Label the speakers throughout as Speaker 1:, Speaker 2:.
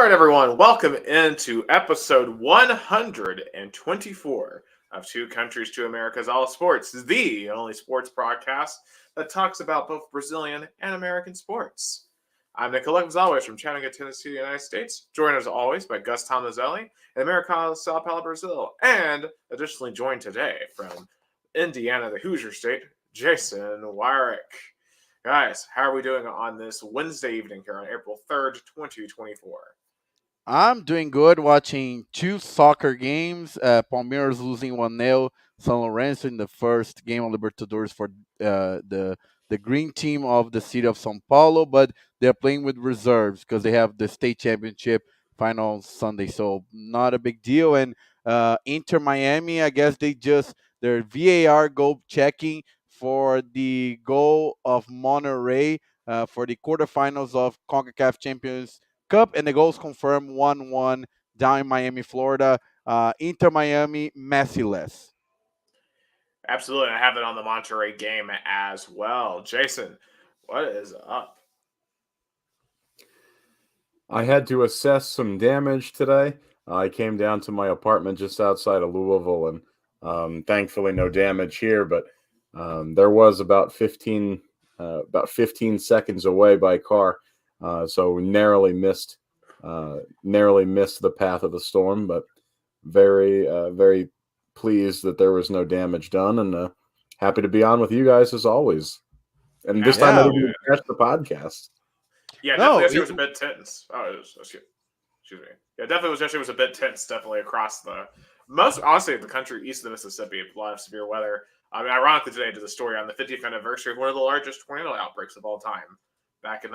Speaker 1: All right, everyone, welcome into episode 124 of Two Countries, Two Americas, All Sports, the only sports broadcast that talks about both Brazilian and American sports. I'm Nicolette, as always, from Chattanooga, Tennessee, United States, joined as always by Gus Tomazeli in Americana, Sao Paulo, Brazil, and additionally joined today from Indiana, the Hoosier State, Jason Wyrick. Guys, how are we doing on this Wednesday evening here on April 3rd, 2024?
Speaker 2: I'm doing good watching two soccer games. Palmeiras losing 1-0. São Lourenço in the first game of Libertadores for the green team of the city of São Paulo, but they're playing with reserves because they have the state championship final on Sunday, so not a big deal. And Inter Miami, I guess their VAR goal checking for the goal of Monterrey for the quarterfinals of CONCACAF Champions Cup, and the goals confirmed 1-1 down in Miami, Florida. Inter Miami, Messi-less.
Speaker 1: Absolutely. I have it on the Monterey game as well. Jason, what is up?
Speaker 3: I had to assess some damage today. I came down to my apartment just outside of Louisville, and thankfully no damage here, but there was about 15 seconds away by car. So we narrowly missed the path of the storm, but very pleased that there was no damage done, and happy to be on with you guys as always. And this time I didn't catch the podcast.
Speaker 1: Yeah, definitely yesterday was a bit tense. Excuse me. Yeah, definitely yesterday was a bit tense, definitely across honestly, the country east of the Mississippi, a lot of severe weather. I mean, ironically, today I did a story on the 50th anniversary of one of the largest tornado outbreaks of all time. Back on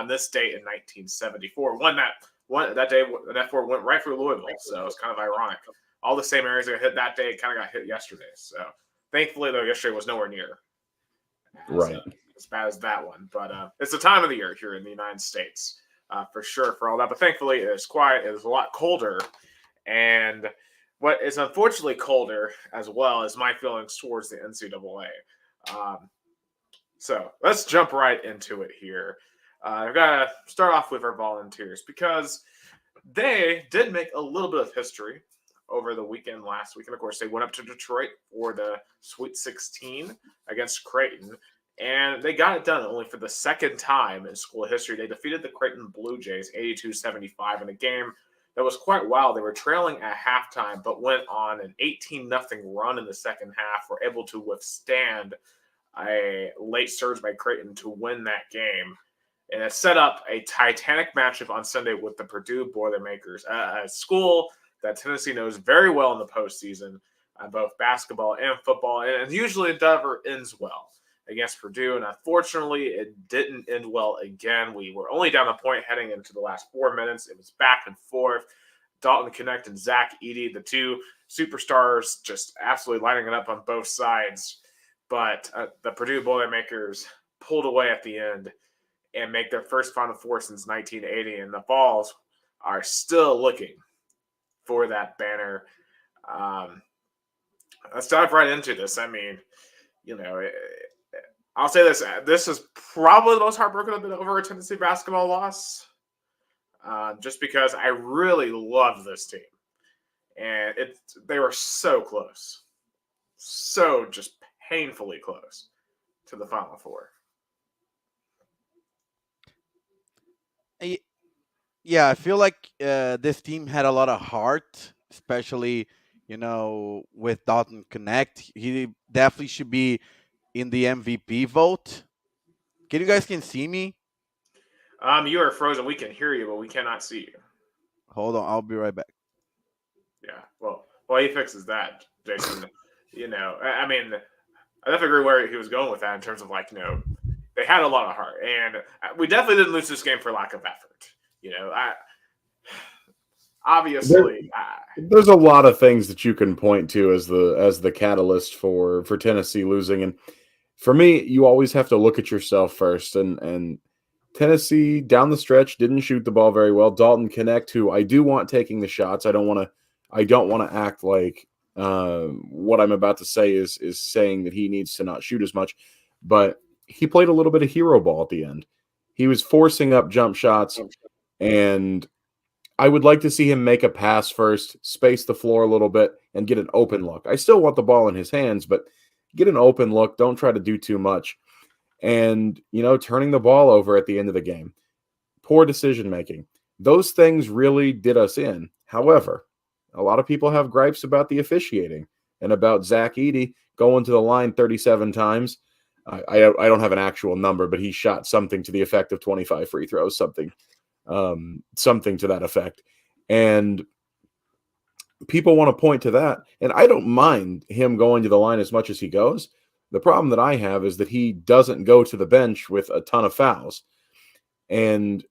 Speaker 1: this date in 1974. That day, that F4 went right through Louisville, so it's kind of ironic. All the same areas that got hit that day kind of got hit yesterday. So thankfully, though, yesterday was nowhere near as bad as that one. But it's the time of the year here in the United States, for sure, for all that. But thankfully, it's quiet. It is a lot colder, and what is unfortunately colder as well is my feelings towards the NCAA. So let's jump right into it here. I've got to start off with our Volunteers because they did make a little bit of history over the last weekend. Of course, they went up to Detroit for the Sweet 16 against Creighton, and they got it done only for the second time in school history. They defeated the Creighton Blue Jays 82-75 in a game that was quite wild. They were trailing at halftime, but went on an 18-0 run in the second half, were able to withstand a late surge by Creighton to win that game. And it set up a titanic matchup on Sunday with the Purdue Boilermakers, a school that Tennessee knows very well in the postseason, both basketball and football. And usually it never ends well against Purdue. And unfortunately, it didn't end well again. We were only down a point heading into the last 4 minutes. It was back and forth. Dalton Connect and Zach Edey, the two superstars, just absolutely lining it up on both sides. But the Purdue Boilermakers pulled away at the end and make their first Final Four since 1980. And the VOLS are still looking for that banner. Let's dive right into this. I mean, I'll say this. This is probably the most heartbroken I've been over a Tennessee basketball loss. Just because I really love this team. And they were so close. So just painfully close to the Final Four.
Speaker 2: Yeah, I feel like this team had a lot of heart, especially, with Dalton Connect. He definitely should be in the MVP vote. Can you guys see me?
Speaker 1: You are frozen. We can hear you, but we cannot see you.
Speaker 2: Hold on, I'll be right back.
Speaker 1: Yeah, well, while he fixes that, Jason, I mean, I definitely agree where he was going with that in terms of they had a lot of heart, and we definitely didn't lose this game for lack of effort. Obviously,
Speaker 3: there's a lot of things that you can point to as the catalyst for Tennessee losing, and for me, you always have to look at yourself first. And Tennessee down the stretch didn't shoot the ball very well. Dalton Connect, who I do want taking the shots, I don't want to act like what I'm about to say is saying that he needs to not shoot as much, but he played a little bit of hero ball at the end. He was forcing up jump shots, and I would like to see him make a pass first, space the floor a little bit, and get an open look. I still want the ball in his hands, but get an open look. Don't try to do too much. And, turning the ball over at the end of the game, poor decision making. Those things really did us in. However, a lot of people have gripes about the officiating and about Zach Edey going to the line 37 times. I don't have an actual number, but he shot something to the effect of 25 free throws, something to that effect. And people want to point to that. And I don't mind him going to the line as much as he goes. The problem that I have is that he doesn't go to the bench with a ton of fouls. And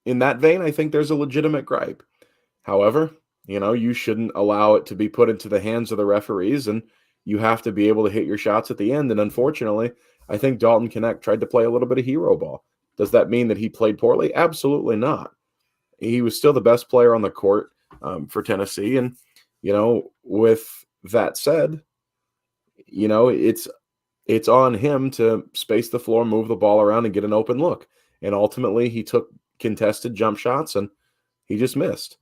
Speaker 3: in that vein, I think there's a legitimate gripe. However, you shouldn't allow it to be put into the hands of the referees, and you have to be able to hit your shots at the end. And unfortunately, I think Dalton Knecht tried to play a little bit of hero ball. Does that mean that he played poorly? Absolutely not. He was still the best player on the court for Tennessee. And, with that said, it's on him to space the floor, move the ball around, and get an open look. And ultimately, he took contested jump shots, and he just missed.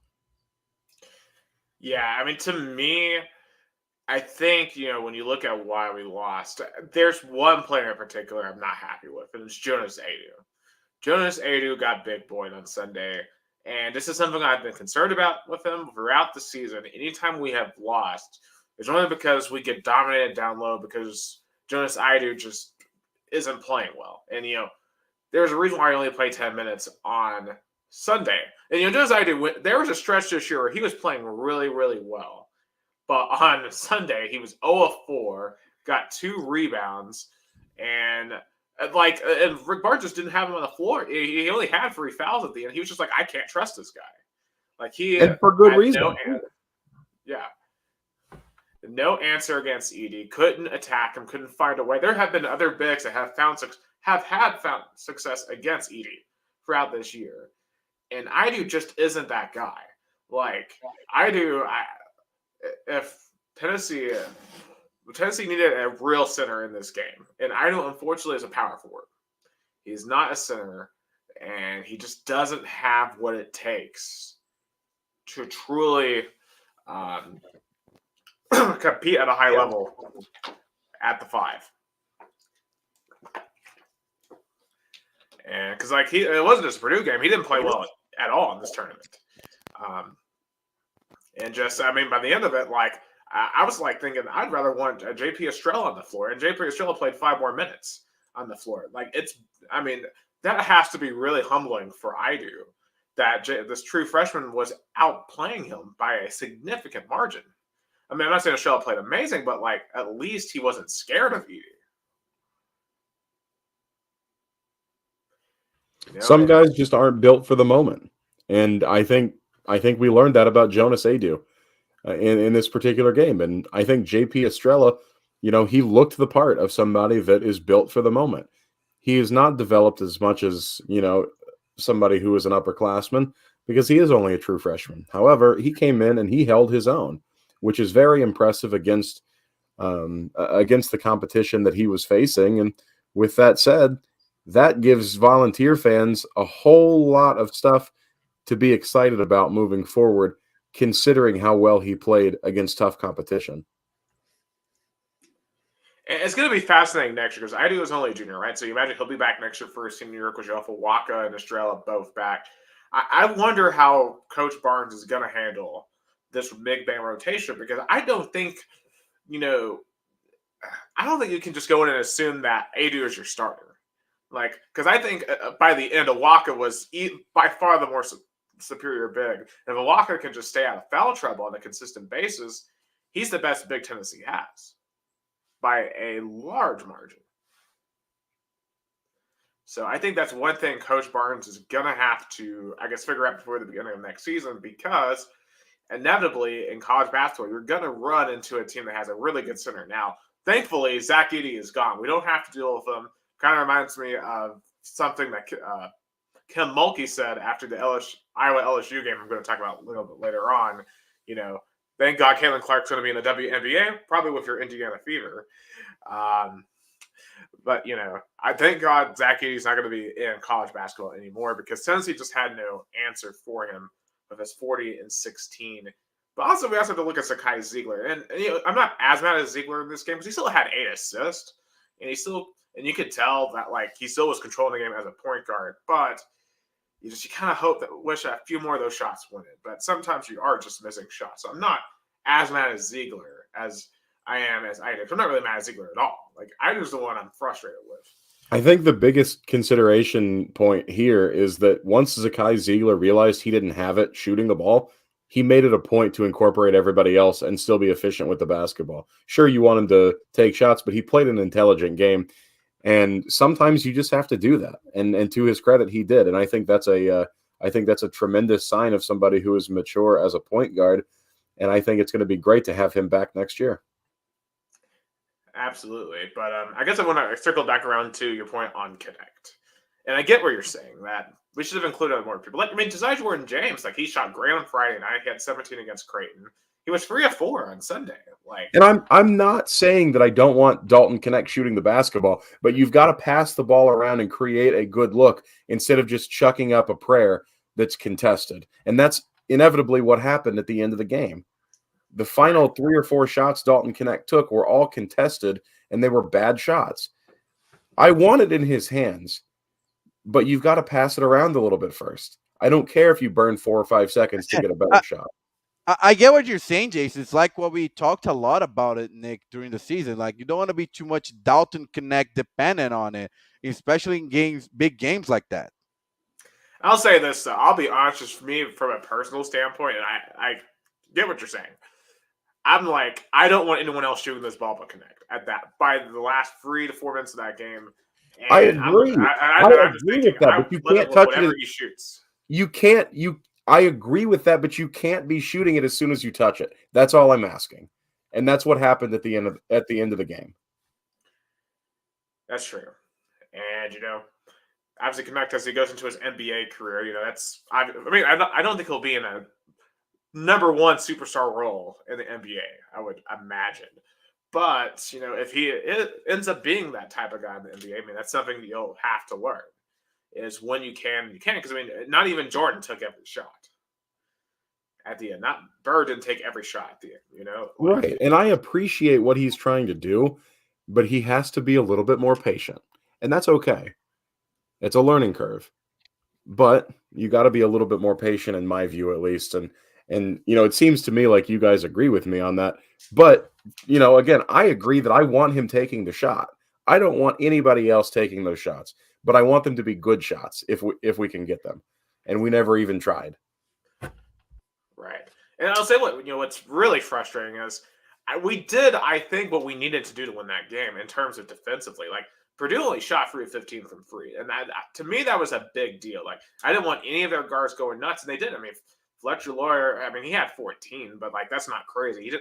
Speaker 1: Yeah, I mean, to me, I think, when you look at why we lost, there's one player in particular I'm not happy with, and it's Jonas Aidoo. Jonas Aidoo got big boyed on Sunday, and this is something I've been concerned about with him throughout the season. Anytime we have lost, it's only because we get dominated down low because Jonas Aidoo just isn't playing well. And, there's a reason why he only played 10 minutes on Sunday. And, Jonas Aidoo, there was a stretch this year where he was playing really, really well. But on Sunday, he was 0 of 4, got 2 rebounds, and Rick Barnes just didn't have him on the floor. He only had 3 fouls at the end. He was just like, I can't trust this guy.
Speaker 3: And for good reason.
Speaker 1: No answer against Edey. Couldn't attack him. Couldn't find a way. There have been other bigs that have had found success against Edey throughout this year, and Aidoo just isn't that guy. If Tennessee needed a real center in this game, and Aidoo unfortunately is a power forward. He's not a center, and he just doesn't have what it takes to truly compete at a high level at the 5. And because it wasn't just a Purdue game, he didn't play well at all in this tournament. And by the end of it, I was thinking I'd rather want JP Estrella on the floor, and JP Estrella played 5 more minutes on the floor. That has to be really humbling for Aidoo that this true freshman was outplaying him by a significant margin. I'm not saying Estrella played amazing, but at least he wasn't scared of Edey.
Speaker 3: Some guys just aren't built for the moment, and I think we learned that about Jonas Aidoo in this particular game. And I think JP Estrella, he looked the part of somebody that is built for the moment. He is not developed as much as somebody who is an upperclassman because he is only a true freshman. However, he came in and he held his own, which is very impressive against the competition that he was facing. And with that said, that gives Volunteer fans a whole lot of stuff to be excited about moving forward, considering how well he played against tough competition.
Speaker 1: It's going to be fascinating next year because Aidoo is only a junior, right? So you imagine he'll be back next year for his senior year with Waka and Estrella both back. I wonder how Coach Barnes is going to handle this big bang rotation because I don't think you can just go in and assume that Aidoo is your starter. Because I think by the end, Waka was by far the more superior big. And if Waka can just stay out of foul trouble on a consistent basis, he's the best big Tennessee has by a large margin. So I think that's one thing Coach Barnes is going to have to, figure out before the beginning of next season because inevitably in college basketball, you're going to run into a team that has a really good center. Now, thankfully, Zach Edey is gone. We don't have to deal with him. Kind of reminds me of something that Kim Mulkey said after the Iowa LSU game I'm going to talk about a little bit later on. Thank God Caitlin Clark's going to be in the WNBA, probably with your Indiana Fever. But, I thank God Zach Edey's not going to be in college basketball anymore because Tennessee just had no answer for him with his 40-16. But also, we also have to look at Sakai Ziegler. And I'm not as mad at Ziegler in this game because he still had 8 assists. And you could tell that, he still was controlling the game as a point guard. But you kind of hope wish a few more of those shots went in. But sometimes you are just missing shots. So I'm not as mad as Ziegler as I am as Eider. I'm not really mad at Ziegler at all. Eider's the one I'm frustrated with.
Speaker 3: I think the biggest consideration point here is that once Zakai Ziegler realized he didn't have it shooting the ball, he made it a point to incorporate everybody else and still be efficient with the basketball. Sure, you want him to take shots, but he played an intelligent game. And sometimes you just have to do that. And to his credit, he did. And I think that's a tremendous sign of somebody who is mature as a point guard. And I think it's going to be great to have him back next year.
Speaker 1: Absolutely. But I guess I want to circle back around to your point on Connect. And I get where you're saying that we should have included more people. Josiah Jordan-James, he shot great on Friday night. He had 17 against Creighton. He was 3 of 4 on Sunday.
Speaker 3: And I'm not saying that I don't want Dalton Connect shooting the basketball, but you've got to pass the ball around and create a good look instead of just chucking up a prayer that's contested. And that's inevitably what happened at the end of the game. The final 3 or 4 shots Dalton Connect took were all contested, and they were bad shots. I want it in his hands, but you've got to pass it around a little bit first. I don't care if you burn 4 or 5 seconds to get a better shot.
Speaker 2: I get what you're saying, Jason. It's like what we talked a lot about it, Nick, during the season. You don't want to be too much Dalton Connect dependent on it, especially in big games like that.
Speaker 1: I'll say this, though. I'll be honest, just for me, from a personal standpoint, and I get what you're saying. I'm I don't want anyone else shooting this ball but Connect by the last 3 to 4 minutes of that game. And
Speaker 3: I agree. I agree with that, but you can't touch it.
Speaker 1: He shoots.
Speaker 3: You can't. I agree with that, but you can't be shooting it as soon as you touch it. That's all I'm asking, and that's what happened at the end of the game.
Speaker 1: That's true, and obviously Connect as he goes into his NBA career. I don't think he'll be in a number 1 superstar role in the NBA, I would imagine. But, if he ends up being that type of guy in the NBA, that's something that you'll have to learn is when you can. Because, not even Jordan took every shot at the end. Not Bird didn't take every shot at the end,
Speaker 3: Right. And I appreciate what he's trying to do, but he has to be a little bit more patient. And that's okay. It's a learning curve. But you got to be a little bit more patient, in my view, at least. And it seems to me like you guys agree with me on that. But, again, I agree that I want him taking the shot. I don't want anybody else taking those shots, but I want them to be good shots if we can get them. And we never even tried.
Speaker 1: Right. And I'll say what's really frustrating is we did, I think, what we needed to do to win that game in terms of defensively. Purdue only shot 3 of 15 from 3. And that, to me, that was a big deal. I didn't want any of their guards going nuts, and they did. Fletcher Lawyer, he had 14, but that's not crazy.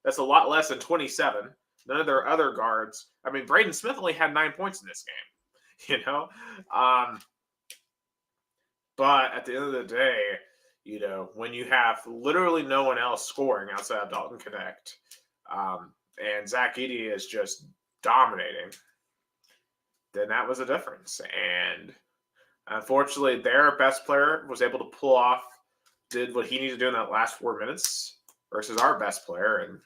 Speaker 1: That's a lot less than 27. None of their other guards. Braden Smith only had 9 points in this game. But at the end of the day, when you have literally no one else scoring outside of Dalton Connect, and Zach Edey is just dominating, then that was a difference. And unfortunately, their best player was able to did what he needed to do in that last 4 minutes versus our best player. And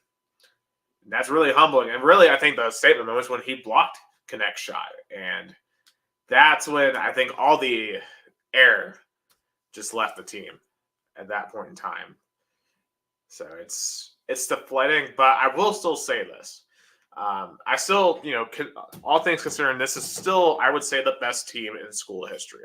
Speaker 1: that's really humbling. And really, I think the statement moment was when he blocked Connect's shot. And that's when I think all the air just left the team at that point in time. So it's deflating, but I will still say this. I still, all things considered, this is still, I would say, the best team in school history.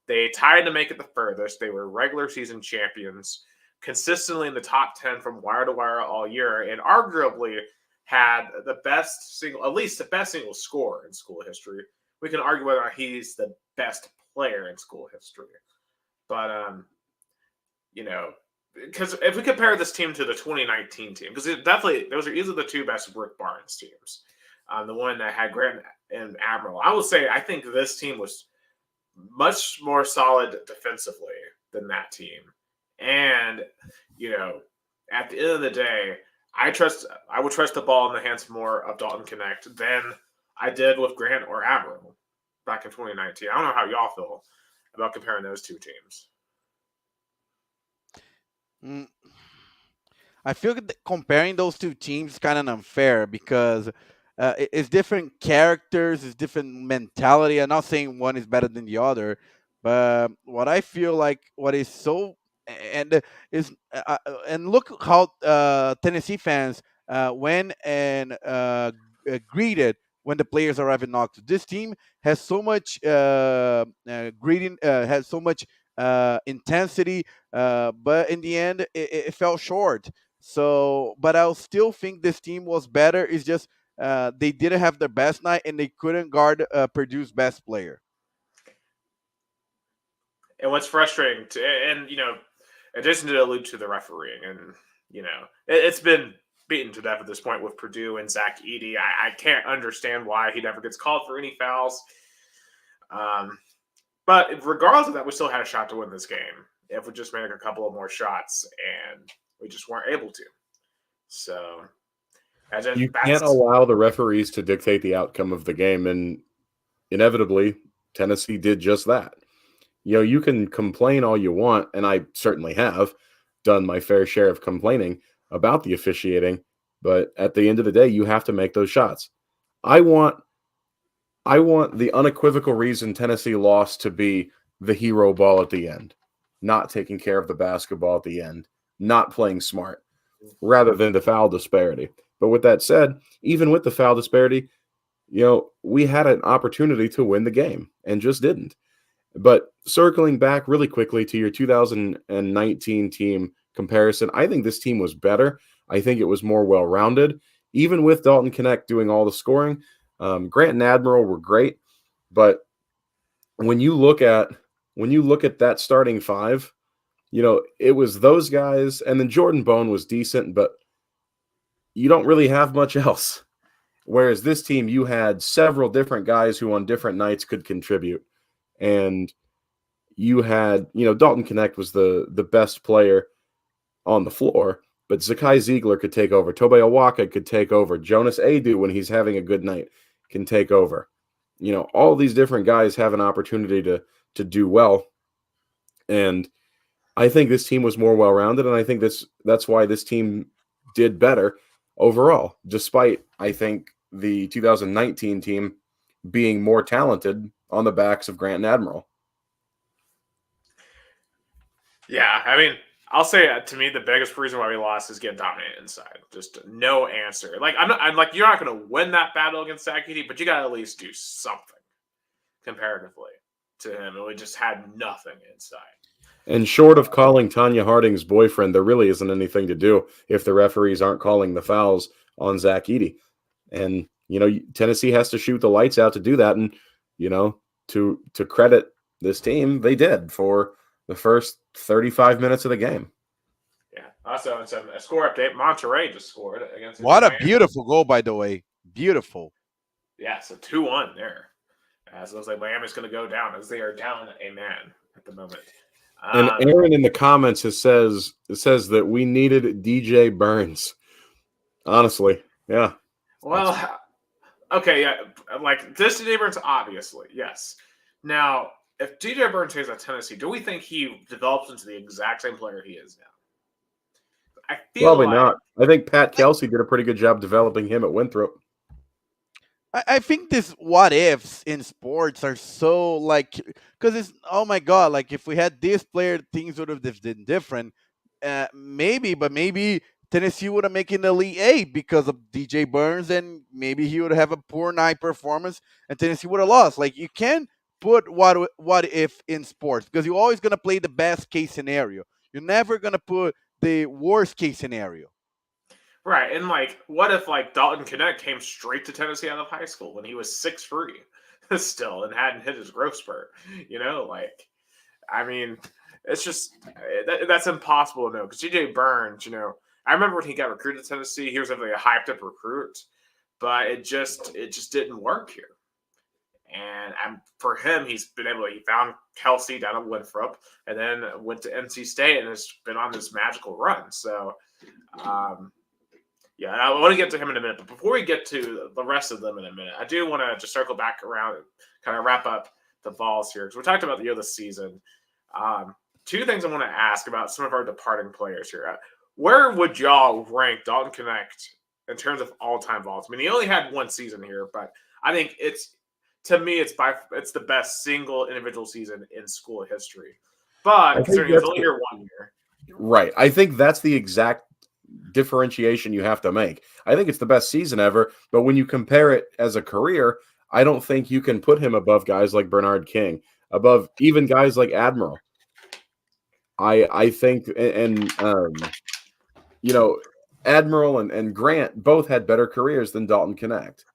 Speaker 1: They tied to make it the furthest. They were regular season champions, consistently in the top 10 from wire to wire all year, and arguably had the best single scorer in school history. We can argue whether or not he's the best player in school history. But, because if we compare this team to the 2019 team, because those are easily the 2 best Rick Barnes teams. The one that had Grant and Admiral. I will say, I think this team was much more solid defensively than that team. And, at the end of the day, I would trust the ball in the hands more of Dalton Connect than I did with Grant or Averill back in 2019. I don't know how y'all feel about comparing those two teams.
Speaker 2: Mm, I feel that comparing those two teams is kind of unfair because it's different characters, it's different mentality. I'm not saying one is better than the other, but what I feel like what is so and is and look how Tennessee fans went and greeted when the players arrive in Knox. This team has so much greeting, has so much intensity, but in the end, it fell short. So, but I'll still think this team was better. It's just they didn't have their best night and they couldn't guard Purdue's best player.
Speaker 1: And what's frustrating, and Jason did allude to the refereeing, and it's been beaten to death at this point with Purdue and Zach Edey. I can't understand why he never gets called for any fouls. But regardless of that, we still had a shot to win this game if we just made a couple of more shots, and we just weren't able to. So,
Speaker 3: You can't allow the referees to dictate the outcome of the game, and inevitably, Tennessee did just that. You can complain all you want, and I certainly have done my fair share of complaining about the officiating, but at the end of the day, you have to make those shots. I want the unequivocal reason Tennessee lost to be the hero ball at the end, not taking care of the basketball at the end, not playing smart, rather than the foul disparity. But with that said, even with the foul disparity, we had an opportunity to win the game and just didn't. But circling back really quickly to your 2019 team comparison, I think this team was better. I think it was more well-rounded. Even with Dalton Knecht doing all the scoring, Grant and Admiral were great. But when you look at that starting five, it was those guys, and then Jordan Bone was decent, but you don't really have much else. Whereas this team, you had several different guys who on different nights could contribute. And you had, Dalton Knecht was the best player on the floor, but Zakai Ziegler could take over. Tobe Awaka could take over. Jonas Adu, when he's having a good night, can take over. All these different guys have an opportunity to do well. And I think this team was more well-rounded, and I think that's why this team did better overall, despite, I think, the 2019 team being more talented on the backs of Grant and Admiral.
Speaker 1: Yeah, I mean, I'll say to me the biggest reason why we lost is getting dominated inside. Just no answer. Like I'm like you're not going to win that battle against Zach Edey, but you got to at least do something comparatively to him, and we just had nothing inside.
Speaker 3: And short of calling Tanya Harding's boyfriend, there really isn't anything to do if the referees aren't calling the fouls on Zach Edey. And Tennessee has to shoot the lights out to do that. And to credit this team, they did for the first 35 minutes of the game.
Speaker 1: Yeah. Also, it's a score update. Monterey just scored against.
Speaker 2: What a beautiful goal, by the way. Beautiful.
Speaker 1: Yeah, so 2-1 there. So it looks like Miami's going to go down as they are down a man at the moment.
Speaker 3: And Aaron in the comments says that we needed DJ Burns. Honestly, yeah.
Speaker 1: Well, okay, yeah. Like this DJ Burns, obviously, yes. Now, if DJ Burns stays at Tennessee, do we think he develops into the exact same player he is now? I feel
Speaker 3: probably not. I think Pat Kelsey did a pretty good job developing him at Winthrop.
Speaker 2: I think these what ifs in sports are so because it's oh my god, like if we had this player, things would have been different. Maybe Tennessee would have making the Elite Eight because of DJ Burns, and maybe he would have a poor night performance, and Tennessee would have lost. Like you can't put what if in sports because you're always gonna play the best case scenario. You're never gonna put the worst case scenario.
Speaker 1: Right, and what if Dalton Knecht came straight to Tennessee out of high school when he was 6'3" still and hadn't hit his growth spurt? I mean, it's just that's impossible to know because DJ Burns, I remember when he got recruited to Tennessee, he was definitely a hyped up recruit, but it just didn't work here. And for him, he found Kelsey down at Winthrop and then went to NC State and has been on this magical run. So, Yeah, and I want to get to him in a minute. But before we get to the rest of them in a minute, I do want to just circle back around and kind of wrap up the VOLS here. Because we talked about the season. Two things I want to ask about some of our departing players here. Where would y'all rank Dalton Connect in terms of all-time VOLS? I mean, he only had one season here, but I think it's the best single individual season in school history. But considering he was only here 1 year.
Speaker 3: Right. I think that's the exact differentiation you have to make. I think it's the best season ever, but when you compare it as a career, I don't think you can put him above guys like Bernard King, above even guys like Admiral. I think, Admiral and Grant both had better careers than Dalton Connect.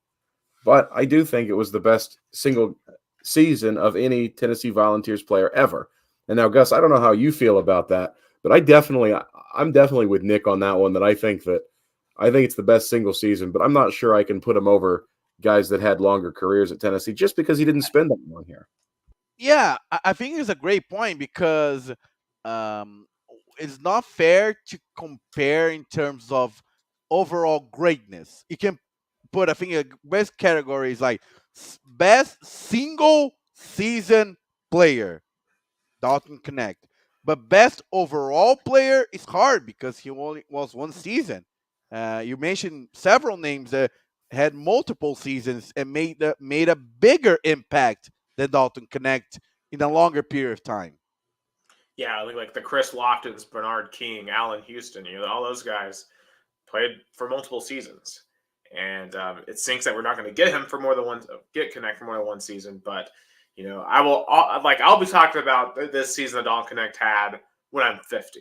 Speaker 3: But I do think it was the best single season of any Tennessee Volunteers player ever. And now, Gus, I don't know how you feel about that, but I'm definitely with Nick on that one. I think it's the best single season, but I'm not sure I can put him over guys that had longer careers at Tennessee just because he didn't spend that long here.
Speaker 2: Yeah, I think it's a great point because it's not fair to compare in terms of overall greatness. You can put, I think, a best category is like best single season player, Dalton Connect. But best overall player is hard because he only was one season. You mentioned several names that had multiple seasons and made a bigger impact than Dalton Connect in a longer period of time.
Speaker 1: Yeah, like the Chris Loftons, Bernard King, Allen Houston, all those guys played for multiple seasons. And it sinks that we're not going to get Connect for more than one season. But, I'll be talking about this season that Dalton Connect had when I'm 50.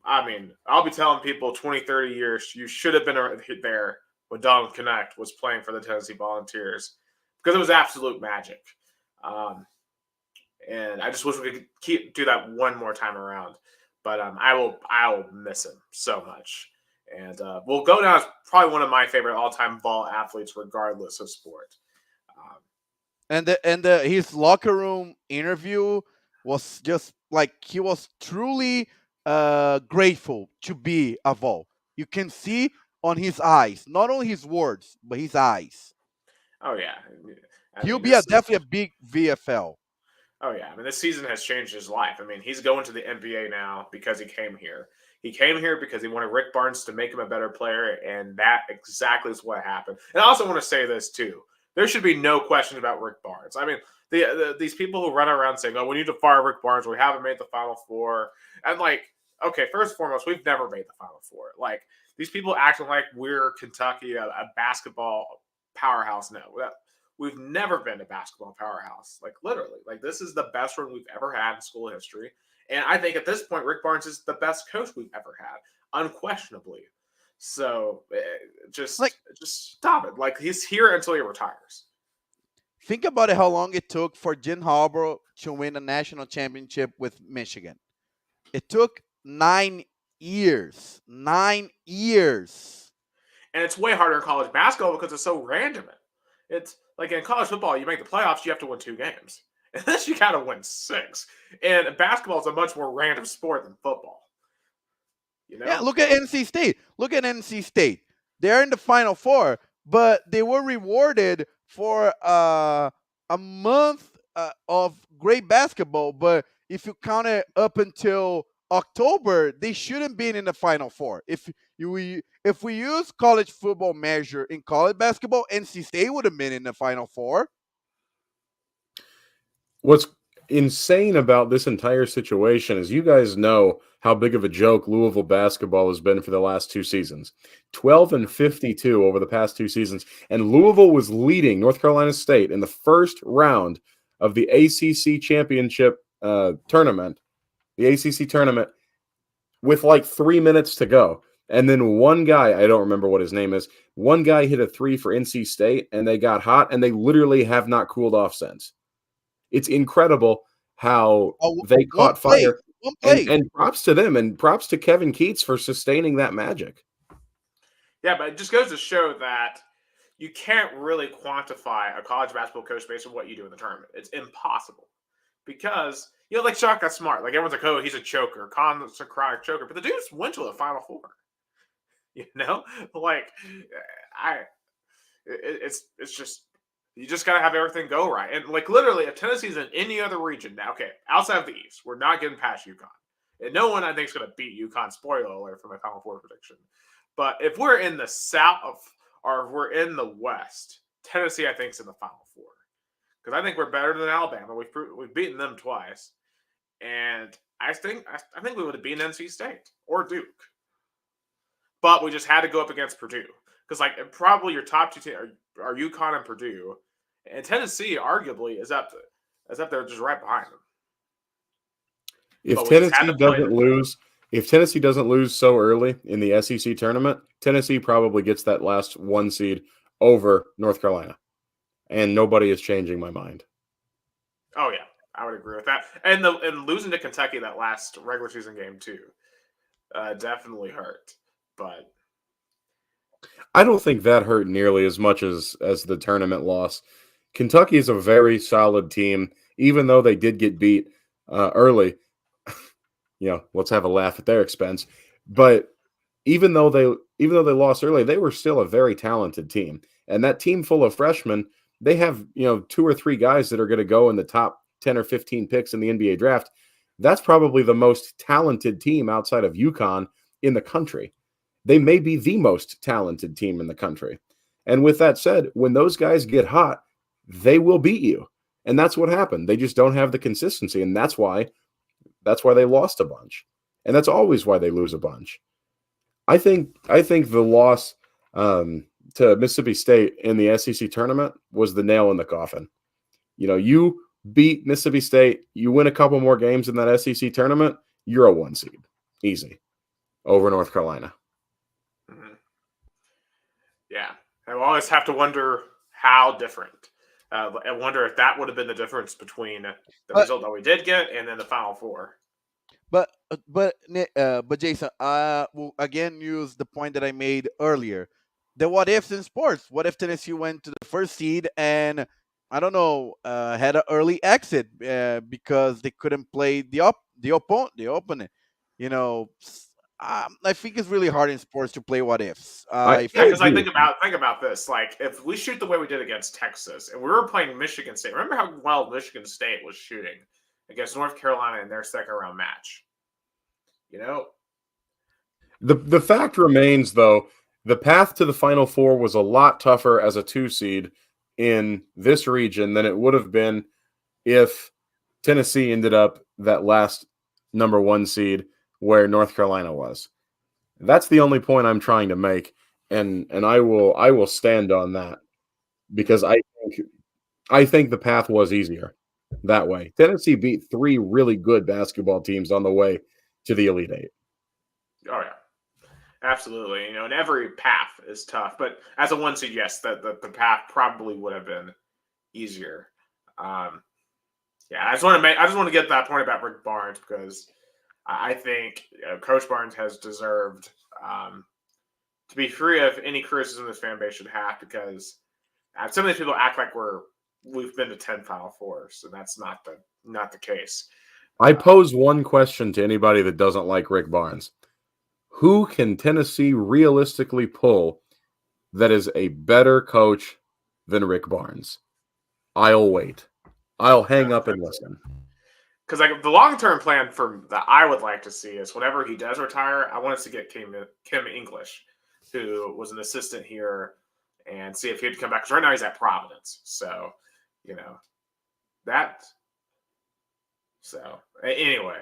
Speaker 1: I'll be telling people 20, 30 years, you should have been there when Dalton Connect was playing for the Tennessee Volunteers because it was absolute magic. And I just wish we could do that one more time around. But I will miss him so much. And we'll go down as probably one of my favorite all-time ball athletes, regardless of sport.
Speaker 2: His locker room interview was just like he was truly grateful to be a Vol. You can see on his eyes, not only his words, but his eyes.
Speaker 1: Oh yeah,
Speaker 2: he'll be definitely a big VFL.
Speaker 1: Oh yeah, this season has changed his life. He's going to the NBA now because he came here. He came here because he wanted Rick Barnes to make him a better player, and that exactly is what happened. And I also want to say this too: there should be no question about Rick Barnes. These people who run around saying, "Oh, we need to fire Rick Barnes. We haven't made the Final Four," and okay, first and foremost, we've never made the Final Four. These people acting like we're Kentucky, a basketball powerhouse. No, we've never been a basketball powerhouse. Literally. This is the best run we've ever had in school history. And I think at this point, Rick Barnes is the best coach we've ever had, unquestionably. So just stop it. He's here until he retires.
Speaker 2: Think about it, how long it took for Jim Harbaugh to win a national championship with Michigan. It took 9 years. 9 years.
Speaker 1: And it's way harder in college basketball because it's so random. It's like in college football, you make the playoffs, you have to win 2 games. And then you got to win 6. And basketball is a much more random sport than football.
Speaker 2: Yeah, look at NC State. They're in the Final Four, but they were rewarded for a month of great basketball. But if you count it up until October, they shouldn't be in the Final Four. If we use college football measure in college basketball, NC State would have been in the Final Four.
Speaker 3: What's insane about this entire situation is you guys know how big of a joke Louisville basketball has been for the last 2 seasons. 12-52 over the past 2 seasons. And Louisville was leading North Carolina State in the first round of the ACC championship tournament, the ACC tournament, with 3 minutes to go. And then one guy, I don't remember what his name is, one guy hit a 3 for NC State, and they got hot, and they literally have not cooled off since. It's incredible how they caught fire. And props to them, and props to Kevin Keats for sustaining that magic.
Speaker 1: Yeah, but it just goes to show that you can't really quantify a college basketball coach based on what you do in the tournament. It's impossible because like Shot got smart. Like everyone's like, oh, he's a choker. Khan's a chronic choker. But the dude just went to the Final Four. Like it's just you just gotta have everything go right. And like literally, if Tennessee's in any other region now, okay, outside of the East, we're not getting past UConn. And no one I think is gonna beat UConn. Spoiler alert for my Final Four prediction. But if we're in the South or if we're in the West, Tennessee I think is in the Final Four. Because I think we're better than Alabama. We've beaten them twice. And I think we would have beaten NC State or Duke. But we just had to go up against Purdue. Because like probably your top two teams are UConn and Purdue. And Tennessee arguably is up there just right behind them.
Speaker 3: If Tennessee doesn't lose so early in the SEC tournament, Tennessee probably gets that last 1 seed over North Carolina. And nobody is changing my mind.
Speaker 1: Oh yeah, I would agree with that. And losing to Kentucky that last regular season game too, definitely hurt. But
Speaker 3: I don't think that hurt nearly as much as the tournament loss. Kentucky is a very solid team, even though they did get beat early. Let's have a laugh at their expense. But even though they lost early, they were still a very talented team. And that team full of freshmen, they have 2 or 3 guys that are going to go in the top 10 or 15 picks in the NBA draft. That's probably the most talented team outside of UConn in the country. They may be the most talented team in the country. And with that said, when those guys get hot, they will beat you. And that's what happened. They just don't have the consistency. And that's why they lost a bunch. And that's always why they lose a bunch. I think the loss to Mississippi State in the SEC tournament was the nail in the coffin. You beat Mississippi State, you win a couple more games in that SEC tournament, you're a 1 seed. Easy. Over North Carolina.
Speaker 1: Mm-hmm. Yeah. I always have to wonder how different. I wonder if that would have been the difference between the result that we did get and then the Final Four.
Speaker 2: But Jason, will again use the point that I made earlier. The what ifs in sports. What if Tennessee went to the first seed and had an early exit because they couldn't play the opponent? I think it's really hard in sports to play what ifs.
Speaker 1: Because think about this. Like if we shoot the way we did against Texas and we were playing Michigan State, remember how well Michigan State was shooting against North Carolina in their second round match?
Speaker 3: The fact remains, though, the path to the Final Four was a lot tougher as a 2 seed in this region than it would have been if Tennessee ended up that last number 1 seed where North Carolina was. That's the only point I'm trying to make, and I will stand on that because I think the path was easier that way. Tennessee beat 3 really good basketball teams on the way to the Elite Eight.
Speaker 1: Oh yeah, absolutely. And every path is tough, but as a 1 seed, yes, the path probably would have been easier. I just want to get that point about Rick Barnes because I think Coach Barnes has deserved to be free of any criticism this fan base should have because some of these people act like we've been to 10 Final Fours, and that's not the case.
Speaker 3: I pose one question to anybody that doesn't like Rick Barnes. Who can Tennessee realistically pull that is a better coach than Rick Barnes? I'll wait. I'll hang up and listen.
Speaker 1: Because the long-term plan that I would like to see is whenever he does retire, I want us to get Kim English, who was an assistant here, and see if he'd come back. Because right now he's at Providence. So, that. So, anyway.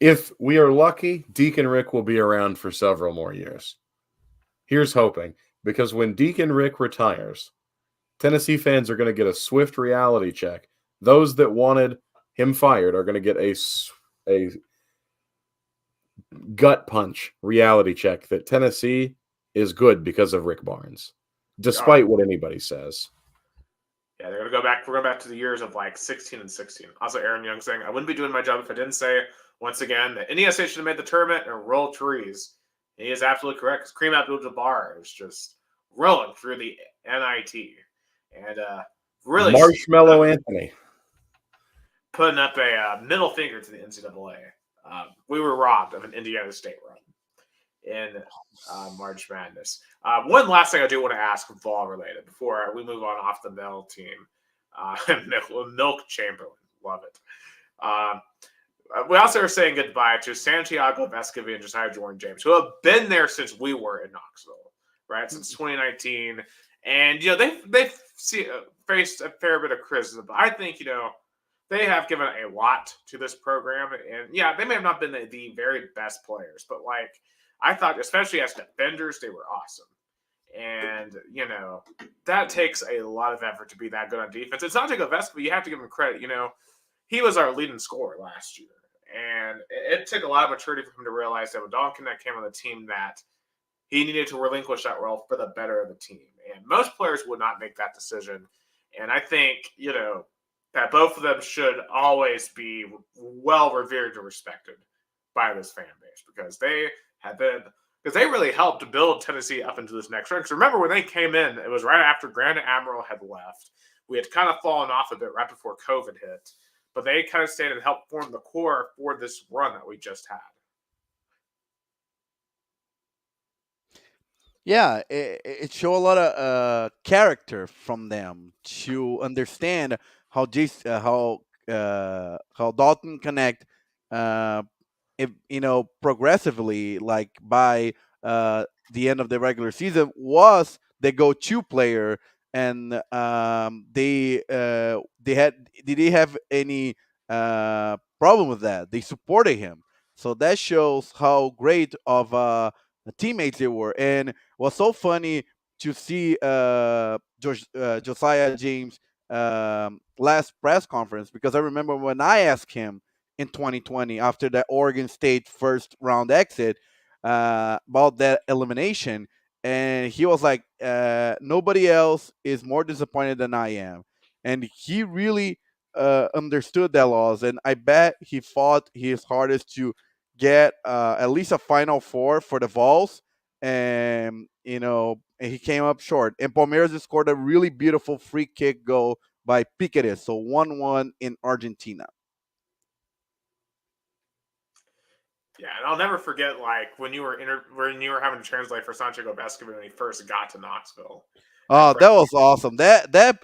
Speaker 3: If we are lucky, Deacon Rick will be around for several more years. Here's hoping, because when Deacon Rick retires, Tennessee fans are going to get a swift reality check. Those that wanted him fired are going to get a gut punch reality check that Tennessee is good because of Rick Barnes, despite what anybody says.
Speaker 1: Yeah, they're going to go back. We're going back to the years of 16 and 16. Also, Aaron Young saying, I wouldn't be doing my job if I didn't say, once again, that NESA should have made the tournament and roll trees. And he is absolutely correct because Kareem Abdul-Jabbar is just rolling through the NIT. And really...
Speaker 3: Marshmallow Anthony.
Speaker 1: putting up a middle finger to the NCAA. We were robbed of an Indiana State run in March Madness. One last thing I do want to ask, ball related, before we move on off the Mel team. Milk Chamberlain, love it. We also are saying goodbye to Santiago Vescovi and Josiah Jordan James, who have been there since we were in Knoxville, right? Since 2019. And, they've faced a fair bit of criticism. But I think, they have given a lot to this program. And, yeah, they may have not been the very best players. But, I thought, especially as defenders, they were awesome. And, that takes a lot of effort to be that good on defense. It's not to go Vescovi. You have to give him credit. He was our leading scorer last year. And it took a lot of maturity for him to realize that when Don Connect came on the team that he needed to relinquish that role for the better of the team. And most players would not make that decision. And I think, that both of them should always be well revered and respected by this fan base because they really helped to build Tennessee up into this next round. Because remember, when they came in, it was right after Grand Admiral had left. We had kind of fallen off a bit right before COVID hit. But they kind of stayed and helped form the core for this run that we just had.
Speaker 2: Yeah, it showed a lot of character from them to understand how how Dalton Connect, uh, progressively, like by the end of the regular season, was the go-to player, and did they have any problem with that? They supported him, so that shows how great of teammates they were, and was so funny to see Josiah James last press conference because I remember when I asked him in 2020 after the Oregon State first round exit about that elimination, and he was like, "Nobody else is more disappointed than I am," and he really understood that loss, and I bet he fought his hardest to get at least a Final Four for the Vols, and he came up short. And Palmeiras just scored a really beautiful free kick goal by Piqueres, so 1-1 in Argentina.
Speaker 1: Yeah, and I'll never forget when you were having to translate for Santiago Vescovi when he first got to Knoxville.
Speaker 2: Oh, that was awesome. I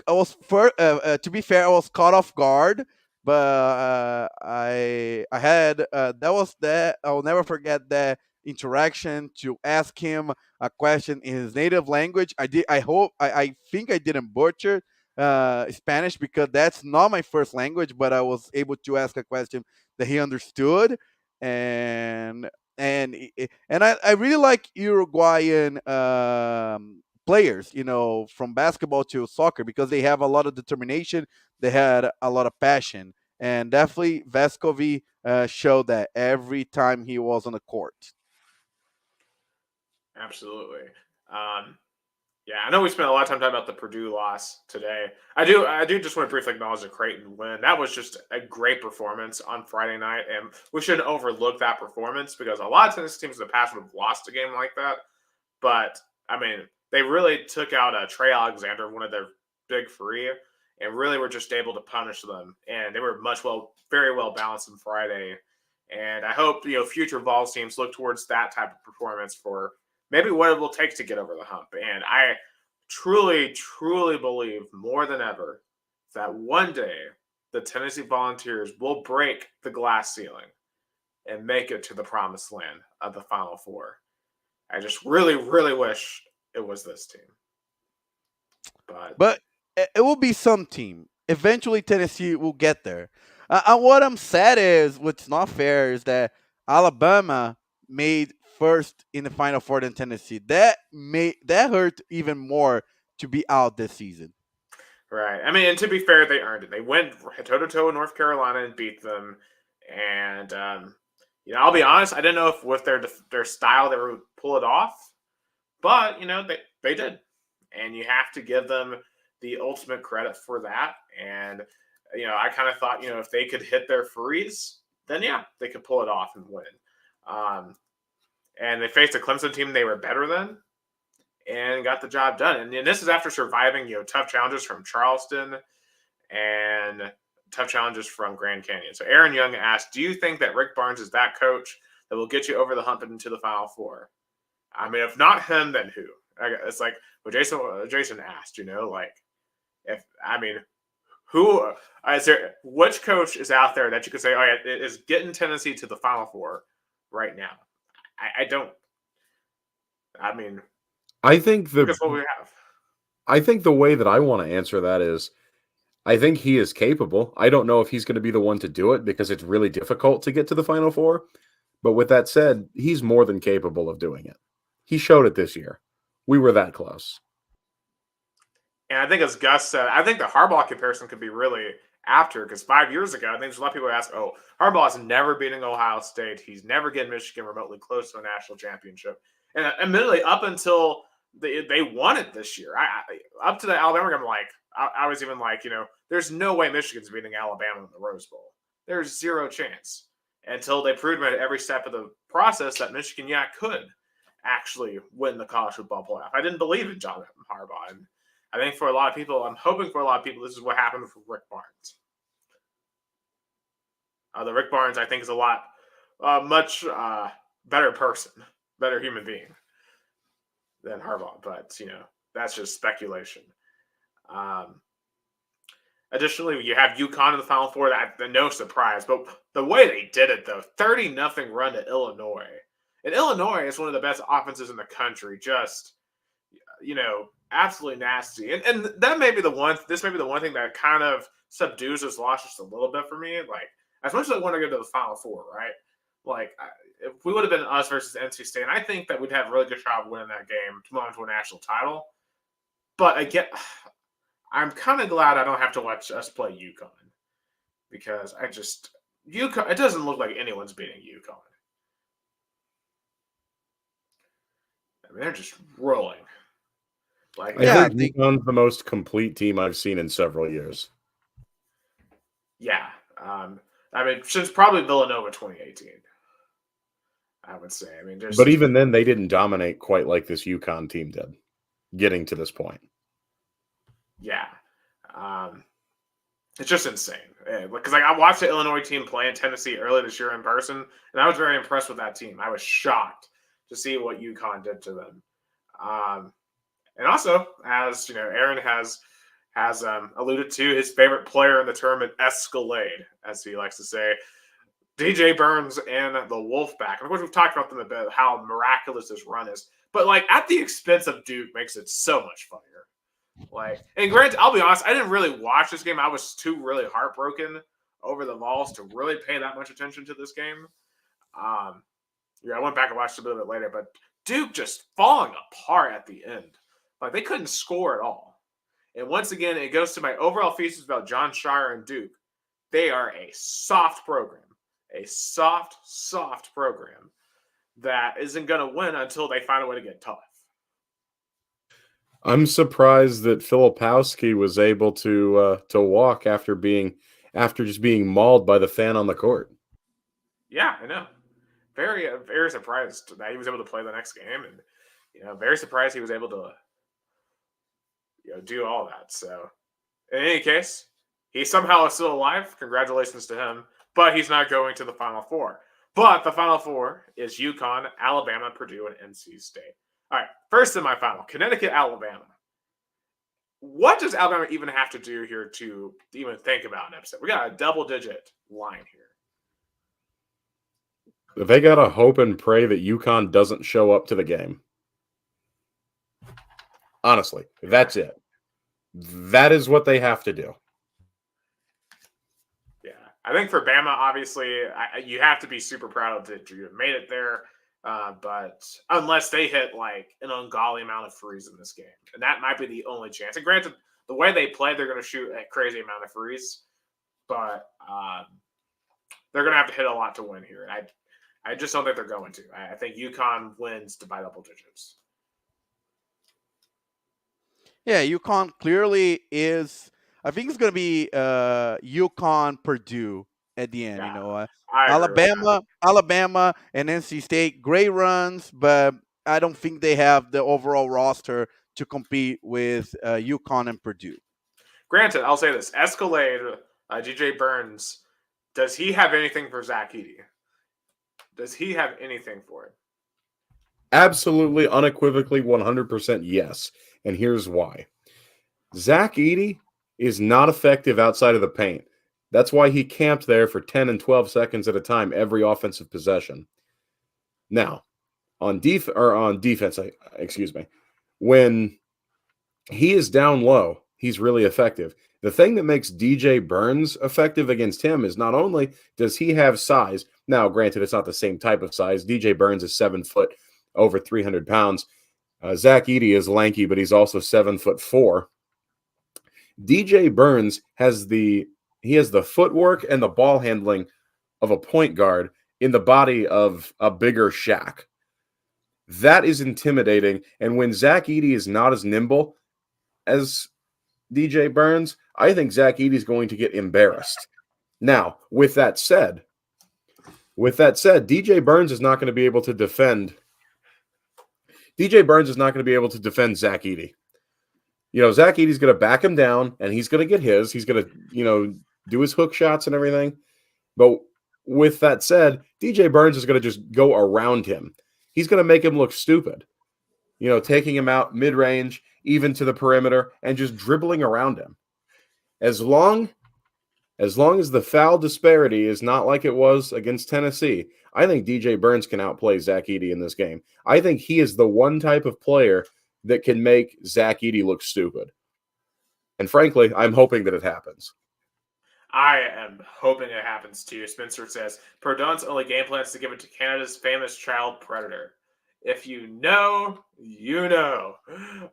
Speaker 2: was to be fair, I was caught off guard, but I had that was that. I'll never forget that interaction to ask him a question in his native language. I think I didn't butcher Spanish because that's not my first language, but I was able to ask a question that he understood, and I really like Uruguayan players, from basketball to soccer because they have a lot of determination. They had a lot of passion, and definitely Vescovi showed that every time he was on the court.
Speaker 1: Absolutely. Yeah, I know we spent a lot of time talking about the Purdue loss today. I do just want to briefly acknowledge the Creighton win. That was just a great performance on Friday night, and we shouldn't overlook that performance because a lot of tennis teams in the past would have lost a game like that. But, I mean, they really took out Trey Alexander, one of their big three, and really were just able to punish them. And they were very well balanced on Friday. And I hope, future Vols teams look towards that type of performance for maybe what it will take to get over the hump. And I truly, truly believe more than ever that one day the Tennessee Volunteers will break the glass ceiling and make it to the promised land of the Final Four. I just really, really wish it was this team.
Speaker 2: But it will be some team. Eventually, Tennessee will get there. What I'm sad is, what's not fair is that Alabama made first in the Final Four than Tennessee. That hurt even more to be out this season.
Speaker 1: Right. I mean, and to be fair, they earned it. They went toe-to-toe in North Carolina and beat them. And, I'll be honest, I didn't know if with their style they would pull it off. But, they did. And you have to give them the ultimate credit for that. And, I kind of thought, if they could hit their threes, then, yeah, they could pull it off and win. And they faced a Clemson team they were better than and got the job done. And this is after surviving, tough challenges from Charleston and tough challenges from Grand Canyon. So Aaron Young asked, do you think that Rick Barnes is that coach that will get you over the hump and into the Final Four? I mean, if not him, then who? It's like what Jason asked, who is there? Which coach is out there that you could say, oh yeah, it is getting Tennessee to the Final Four right now? I don't. I mean,
Speaker 3: I think
Speaker 1: that's what we have.
Speaker 3: I think the way that I want to answer that is, I think he is capable. I don't know if he's going to be the one to do it because it's really difficult to get to the Final Four. But with that said, he's more than capable of doing it. He showed it this year. We were that close.
Speaker 1: And I think, as Gus said, I think the Harbaugh comparison could be really apt because 5 years ago, I think there's a lot of people who ask, oh, Harbaugh's never beating Ohio State. He's never getting Michigan remotely close to a national championship. And admittedly, up until they won it this year, up to the Alabama game, I was even like, there's no way Michigan's beating Alabama in the Rose Bowl. There's zero chance until they proved at every step of the process that Michigan, could actually win the college football playoff. I didn't believe in John Harbaugh. And I think for a lot of people, I'm hoping for a lot of people, this is what happened for Rick Barnes. The Rick Barnes, I think, is a lot, much better person, better human being than Harbaugh. But, that's just speculation. Additionally, you have UConn in the Final Four. That no surprise. But the way they did it, though, 30-0 run to Illinois. And Illinois is one of the best offenses in the country. Just, absolutely nasty. And that may be this may be the one thing that kind of subdues this loss just a little bit for me. Like, as much as I want to go to the Final Four, right? Like, if we would have been us versus NC State, I think that we'd have a really good shot of winning that game to move on to a national title. But again, I'm kind of glad I don't have to watch us play UConn because UConn, it doesn't look like anyone's beating UConn. I mean, they're just rolling.
Speaker 3: Like, I think UConn's the most complete team I've seen in several years.
Speaker 1: Yeah. Since probably Villanova 2018, I would say.
Speaker 3: But even then, they didn't dominate quite like this UConn team did, getting to this point.
Speaker 1: Yeah. It's just insane. Because I watched the Illinois team play in Tennessee earlier this year in person, and I was very impressed with that team. I was shocked to see what UConn did to them. And also, as Aaron has alluded to, his favorite player in the tournament, Escalade, as he likes to say, DJ Burns and the Wolfpack. And of course, we've talked about them a bit, how miraculous this run is. But at the expense of Duke makes it so much funnier. And granted, I'll be honest, I didn't really watch this game. I was too really heartbroken over the Vols to really pay that much attention to this game. I went back and watched a bit of it later, but Duke just falling apart at the end. They couldn't score at all. And once again, it goes to my overall thesis about John Shire and Duke. They are a soft program. A soft program that isn't going to win until they find a way to get tough.
Speaker 3: I'm surprised that Filipowski was able to walk after just being mauled by the fan on the court.
Speaker 1: Yeah, I know. Very, very surprised that he was able to play the next game, and very surprised he was able to do all that. So, in any case, he somehow is still alive. Congratulations to him. But he's not going to the Final Four. But the Final Four is UConn, Alabama, Purdue, and NC State. All right, first semifinal, Connecticut, Alabama. What does Alabama even have to do here to even think about an upset? We got a double-digit line here.
Speaker 3: They got to hope and pray that UConn doesn't show up to the game. Honestly, that's it. That is what they have to do.
Speaker 1: Yeah, I think for Bama, obviously, you have to be super proud that you made it there. But unless they hit an ungodly amount of threes in this game, and that might be the only chance. And granted, the way they play, they're going to shoot a crazy amount of threes, but they're going to have to hit a lot to win here. And I just don't think they're going to. I think UConn wins by double digits.
Speaker 2: Yeah, UConn clearly is. I think it's going to be UConn, Purdue at the end.
Speaker 1: Yeah,
Speaker 2: Alabama, and NC State, great runs, but I don't think they have the overall roster to compete with UConn and Purdue.
Speaker 1: Granted, I'll say this: Escalade DJ Burns, does he have anything for Zach Edey? Does he have anything for it?
Speaker 3: Absolutely, unequivocally, 100% yes. And here's why. Zach Edey is not effective outside of the paint. That's why he camped there for 10 and 12 seconds at a time every offensive possession. Now, on defense, when he is down low, he's really effective. The thing that makes DJ Burns effective against him is not only does he have size. Now, granted, it's not the same type of size. DJ Burns is 7 foot, over 300 pounds. Zach Edey is lanky, but he's also 7'4". DJ Burns has the footwork and the ball handling of a point guard in the body of a bigger Shaq. That is intimidating. And when Zach Edey is not as nimble as DJ Burns, I think Zach Edey is going to get embarrassed. Now, with that said, DJ Burns is not going to be able to defend. DJ Burns is not going to be able to defend Zach Edey. Zach Edey's going to back him down, and he's going to get his. He's going to, do his hook shots and everything. But with that said, DJ Burns is going to just go around him. He's going to make him look stupid. Taking him out mid-range, even to the perimeter, and just dribbling around him. As long as the foul disparity is not like it was against Tennessee, I think DJ Burns can outplay Zach Edey in this game. I think he is the one type of player that can make Zach Edey look stupid. And frankly, I'm hoping that it happens.
Speaker 1: I am hoping it happens too. Spencer says, Perdon's only game plan is to give it to Canada's famous child predator. If you know, you know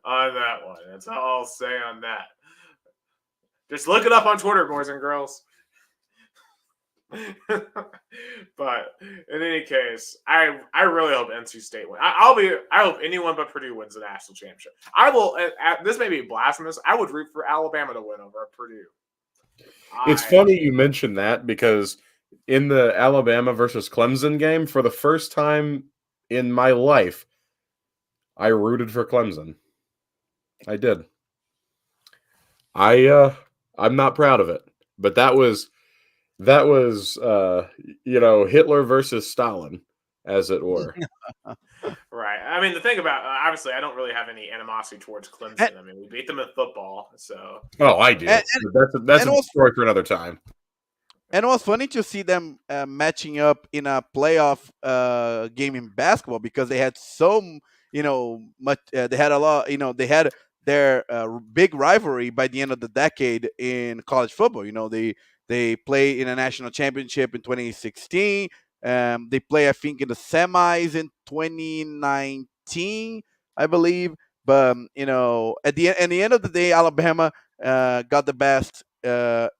Speaker 1: on that one. That's all I'll say on that. Just look it up on Twitter, boys and girls. But in any case, I really hope NC State wins. I hope anyone but Purdue wins the national championship. I will. This may be blasphemous. I would root for Alabama to win over Purdue.
Speaker 3: It's funny you mentioned that because in the Alabama versus Clemson game, for the first time in my life, I rooted for Clemson. I did. I'm not proud of it, but that was Hitler versus Stalin, as it were.
Speaker 1: Right. I mean, the thing about obviously, I don't really have any animosity towards Clemson. I mean, we beat them in football, so.
Speaker 3: Oh, I do. That's a story for another time.
Speaker 2: And it was funny to see them matching up in a playoff game in basketball because they had much. They had a lot. They had their big rivalry by the end of the decade in college football. They play in a national championship in 2016. They play, I think, in the semis in 2019, I believe. But at the end of the day, Alabama got the best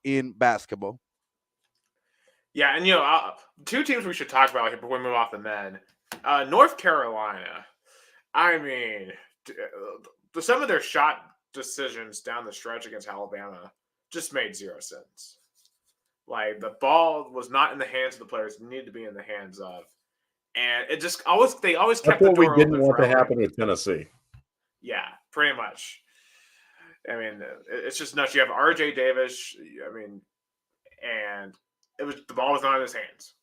Speaker 2: in basketball.
Speaker 1: Yeah, and two teams we should talk about here before we move off the men. North Carolina. I mean, some of their shot decisions down the stretch against Alabama just made zero sense. Like, the ball was not in the hands of the players it needed to be in the hands of. And it just they always kept the door open.
Speaker 3: We didn't want to happen with Tennessee.
Speaker 1: Yeah, pretty much. I mean, it's just nuts. You have RJ Davis, and the ball was not in his hands.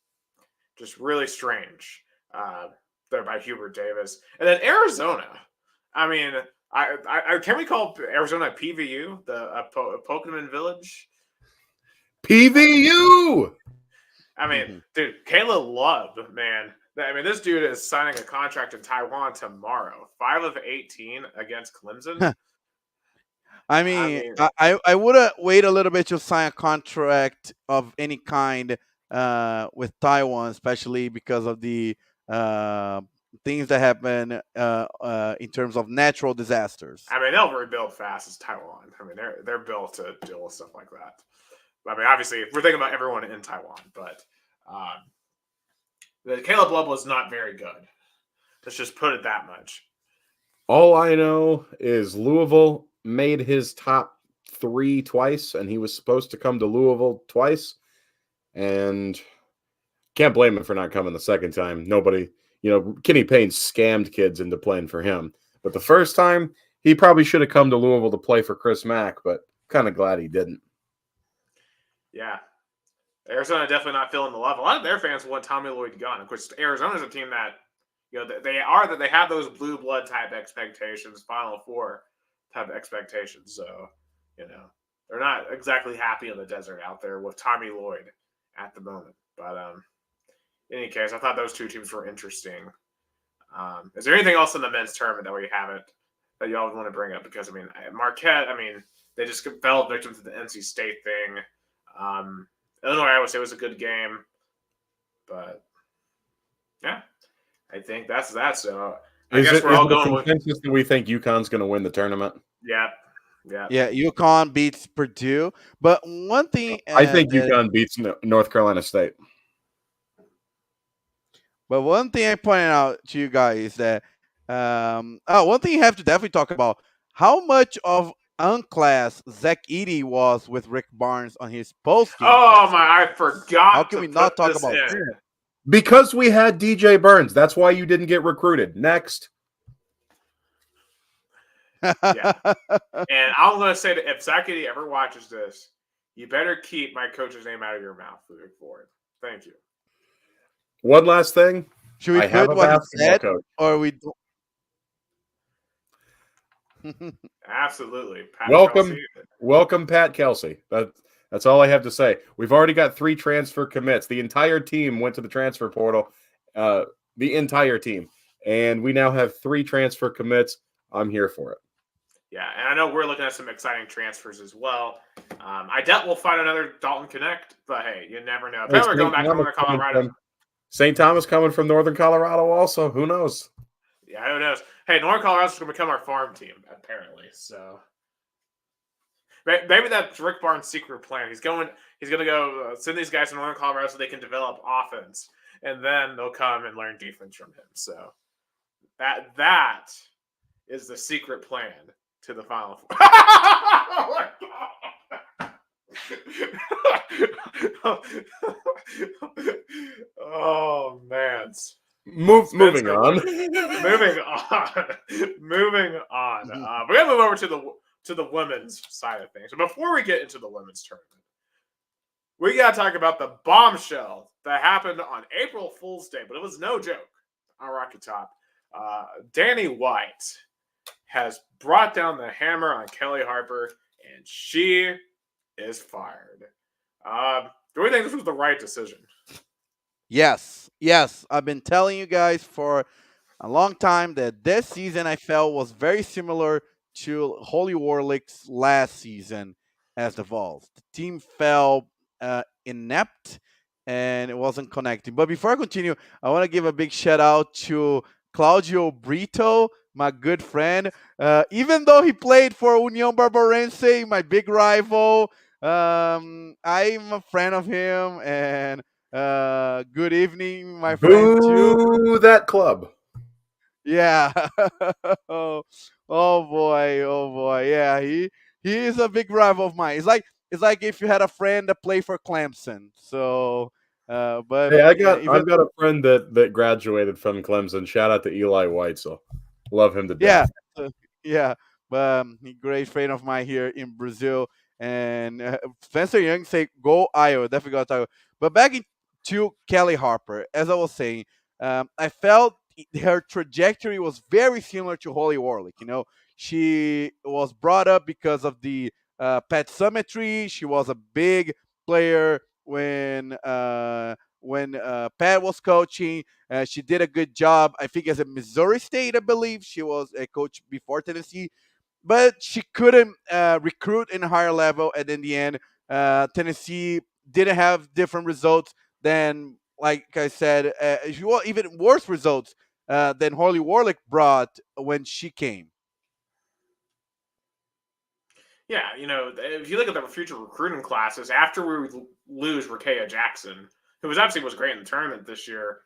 Speaker 1: Just really strange there by Hubert Davis. And then Arizona. I mean, can we call Arizona PVU, the Pokemon Village?
Speaker 3: PVU!
Speaker 1: I mean, dude, Caleb Love, man. I mean, this dude is signing a contract in Taiwan tomorrow. 5 of 18 against Clemson.
Speaker 2: I would wait a little bit to sign a contract of any kind with Taiwan, especially because of the things that happen in terms of natural disasters.
Speaker 1: I mean, they'll rebuild fast as Taiwan. I mean, they're built to deal with stuff like that. I mean, obviously, we're thinking about everyone in Taiwan, but the Caleb Love was not very good. Let's just put it that much.
Speaker 3: All I know is Louisville made his top 3 twice, and he was supposed to come to Louisville twice, and can't blame him for not coming the second time. Nobody, Kenny Payne scammed kids into playing for him. But the first time, he probably should have come to Louisville to play for Chris Mack, but kind of glad he didn't.
Speaker 1: Yeah. Arizona definitely not feeling the love. A lot of their fans want Tommy Lloyd gone. Of course, Arizona's a team that, they have those blue blood type expectations, Final Four type expectations. So, they're not exactly happy in the desert out there with Tommy Lloyd at the moment. But in any case, I thought those two teams were interesting. Is there anything else in the men's tournament that we haven't that y'all would want to bring up? Because Marquette, they just fell victim to the NC State thing. Illinois, I would say, was a good game, but yeah, I think that's that. So I guess we're all going with
Speaker 3: consensus that we think UConn's going to win the tournament.
Speaker 1: yeah.
Speaker 2: Yeah, UConn beats Purdue, but one thing
Speaker 3: I think UConn beats North Carolina State.
Speaker 2: But one thing I pointed out to you guys is that one thing you have to definitely talk about how much of unclass Zach Edey was with Rick Barnes on his post game.
Speaker 1: Oh my! I forgot.
Speaker 2: How can we not talk about that?
Speaker 3: Because we had DJ Burns. That's why you didn't get recruited. Next.
Speaker 1: Yeah. And I'm going to say that if Zach Edey ever watches this, you better keep my coach's name out of your mouth moving forward. Thank you.
Speaker 3: One last thing.
Speaker 2: Should we put what he said, or we don't?
Speaker 1: Absolutely.
Speaker 3: Welcome, Pat Kelsey. That's all I have to say. We've already got 3 transfer commits. The entire team went to the transfer portal. The entire team. And we now have 3 transfer commits. I'm here for it.
Speaker 1: Yeah, and I know we're looking at some exciting transfers as well. I doubt we'll find another Dalton Connect, but hey, you never know. Apparently we're going back to Northern Colorado.
Speaker 3: St. Thomas coming from Northern Colorado also. Who knows?
Speaker 1: Yeah, who knows? Hey, Northern Colorado's going to become our farm team, apparently. So maybe that's Rick Barnes' secret plan. He's going to go send these guys to Northern Colorado so they can develop offense, and then they'll come and learn defense from him. So that is the secret plan to the Final Four. Oh my God. Oh man.
Speaker 3: Moving on.
Speaker 1: Moving on. We're gonna move over to the women's side of things. But before we get into the women's tournament, we gotta talk about the bombshell that happened on April Fool's Day, but it was no joke on Rocky Top. Danny White has brought down the hammer on Kelly Harper, and she is fired. Do we think this was the right decision?
Speaker 2: Yes. I've been telling you guys for a long time that this season I felt was very similar to Holy Warlick's last season as the VOLS. The team fell inept and it wasn't connecting. But before I continue, I want to give a big shout out to Claudio Brito, my good friend. Even though he played for União Barbarense, my big rival, I'm a friend of him. And good evening, my friend.
Speaker 3: Boo that club.
Speaker 2: Yeah. Oh boy. Yeah, he is a big rival of mine. It's like if you had a friend that played for Clemson. So, but
Speaker 3: hey, I've got a friend that graduated from Clemson. Shout out to Eli White. So love him to death.
Speaker 2: Yeah. But a great friend of mine here in Brazil. And Spencer Young say go Iowa. Definitely got Iowa. But back to Kelly Harper, as I was saying, I felt her trajectory was very similar to Holly Warlick. She was brought up because of the pet symmetry. She was a big player when Pat was coaching. She did a good job. I think as a Missouri State, I believe she was a coach before Tennessee, but she couldn't recruit in a higher level. And in the end, Tennessee didn't have different results than, like I said, even worse results than Holly Warlick brought when she came.
Speaker 1: Yeah, if you look at the future recruiting classes, after we lose Rakea Jackson, who was great in the tournament this year,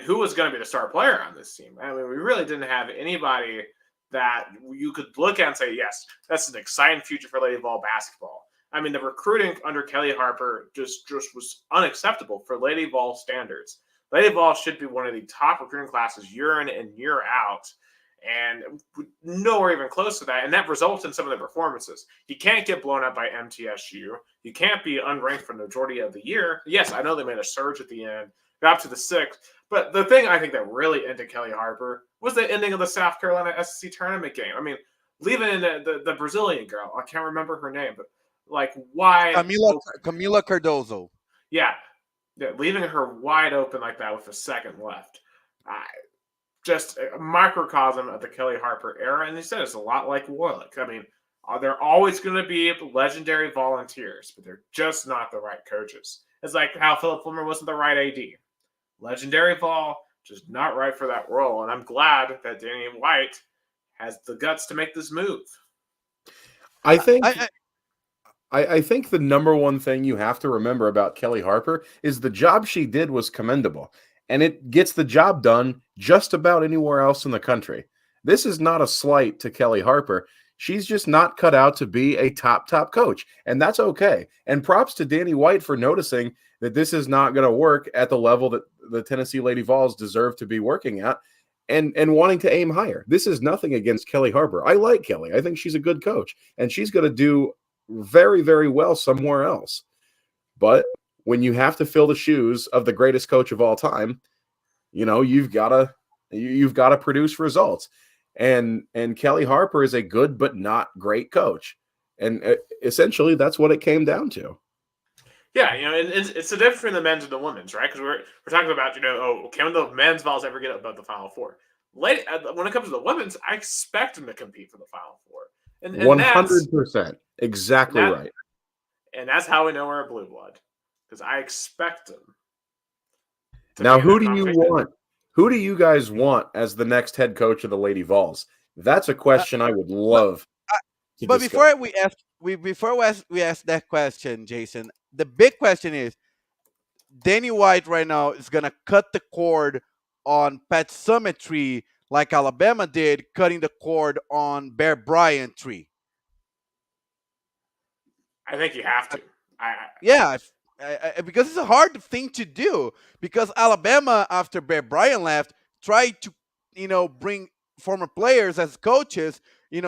Speaker 1: who was going to be the star player on this team? We really didn't have anybody that you could look at and say, yes, that's an exciting future for Lady Vol basketball. The recruiting under Kelly Harper just was unacceptable for Lady Vol standards. Lady Vol should be one of the top recruiting classes year in and year out. and nowhere even close to that. And that results in some of the performances. You can't get blown up by MTSU. You can't be unranked for the majority of the year. Yes, I know they made a surge at the end, got up to the 6th. But the thing I think that really ended Kelly Harper was the ending of the South Carolina SEC tournament game. I mean, leaving the Brazilian girl, I can't remember her name, but like why
Speaker 2: Camila Cardozo.
Speaker 1: Yeah, leaving her wide open like that with a second left. Just a microcosm of the Kelly Harper era. And he said it's a lot like Wyrick. I mean, they're always going to be legendary volunteers, but they're just not the right coaches. It's like how Philip Fulmer wasn't the right AD. Legendary vol, just not right for that role. And I'm glad that Danny White has the guts to make this move.
Speaker 3: I think I think the number one thing you have to remember about Kelly Harper is the job she did was commendable, and it gets the job done just about anywhere else in the country. This is not a slight to Kelly Harper. She's just not cut out to be a top coach, and that's okay. And props to Danny White for noticing that this is not going to work at the level that the Tennessee Lady Vols deserve to be working at, and wanting to aim higher. This is nothing against Kelly Harper. I like Kelly. I think she's a good coach, and she's going to do very, very well somewhere else. But when you have to fill the shoes of the greatest coach of all time, you've got to produce results. And Kelly Harper is a good but not great coach. And essentially that's what it came down to.
Speaker 1: Yeah, it's the difference between the men's and the women's, right? Because we're talking about, can the men's Vols ever get above the Final Four? When it comes to the women's, I expect them to compete for the Final Four. And
Speaker 3: 100%. Exactly right.
Speaker 1: And that's how we know we're a blue blood. Because I expect them.
Speaker 3: Now, who do you want? Who do you guys want as the next head coach of the Lady Vols? That's a question I would love to
Speaker 2: But
Speaker 3: discuss.
Speaker 2: before we ask that question, Jason, the big question is, Danny White right now is going to cut the cord on Pat Summitt tree like Alabama did, cutting the cord on Bear Bryant tree.
Speaker 1: I think you have to.
Speaker 2: Because it's a hard thing to do. Because Alabama, after Bear Bryant left, tried to, bring former players as coaches,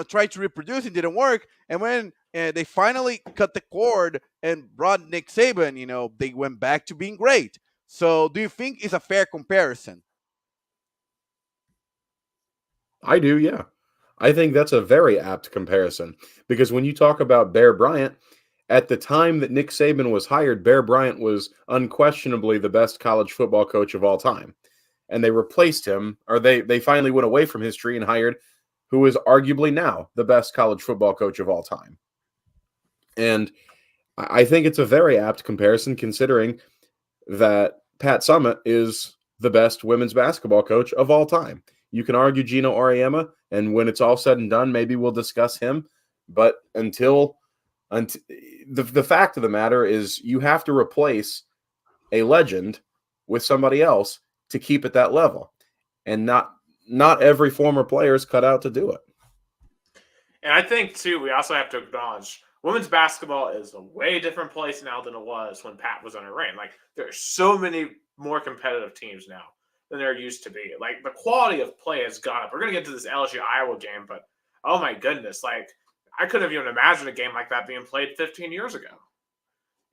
Speaker 2: tried to reproduce. It didn't work. And when they finally cut the cord and brought Nick Saban, they went back to being great. So do you think it's a fair comparison?
Speaker 3: I do, yeah. I think that's a very apt comparison. Because when you talk about Bear Bryant, at the time that Nick Saban was hired, Bear Bryant was unquestionably the best college football coach of all time. And they replaced him, or they finally went away from his tree and hired who is arguably now the best college football coach of all time. And I think it's a very apt comparison considering that Pat Summitt is the best women's basketball coach of all time. You can argue Gino Auriemma, and when it's all said and done, maybe we'll discuss him. But until the fact of the matter is you have to replace a legend with somebody else to keep at that level. And not every former player is cut out to do it.
Speaker 1: And I think, too, we also have to acknowledge women's basketball is a way different place now than it was when Pat was on her reign. Like, there are so many more competitive teams now than there used to be. Like, the quality of play has gone up. We're going to get to this LSU-Iowa game, but, oh, my goodness, like, I couldn't have even imagined a game like that being played 15 years ago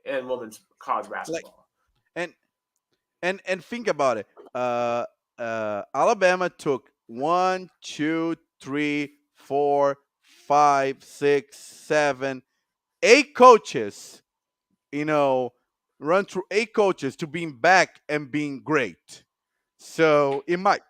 Speaker 1: in women's college basketball.
Speaker 2: And think about it. Alabama took 1, 2, 3, 4, 5, 6, 7, 8 coaches, run through 8 coaches to being back and being great. So it might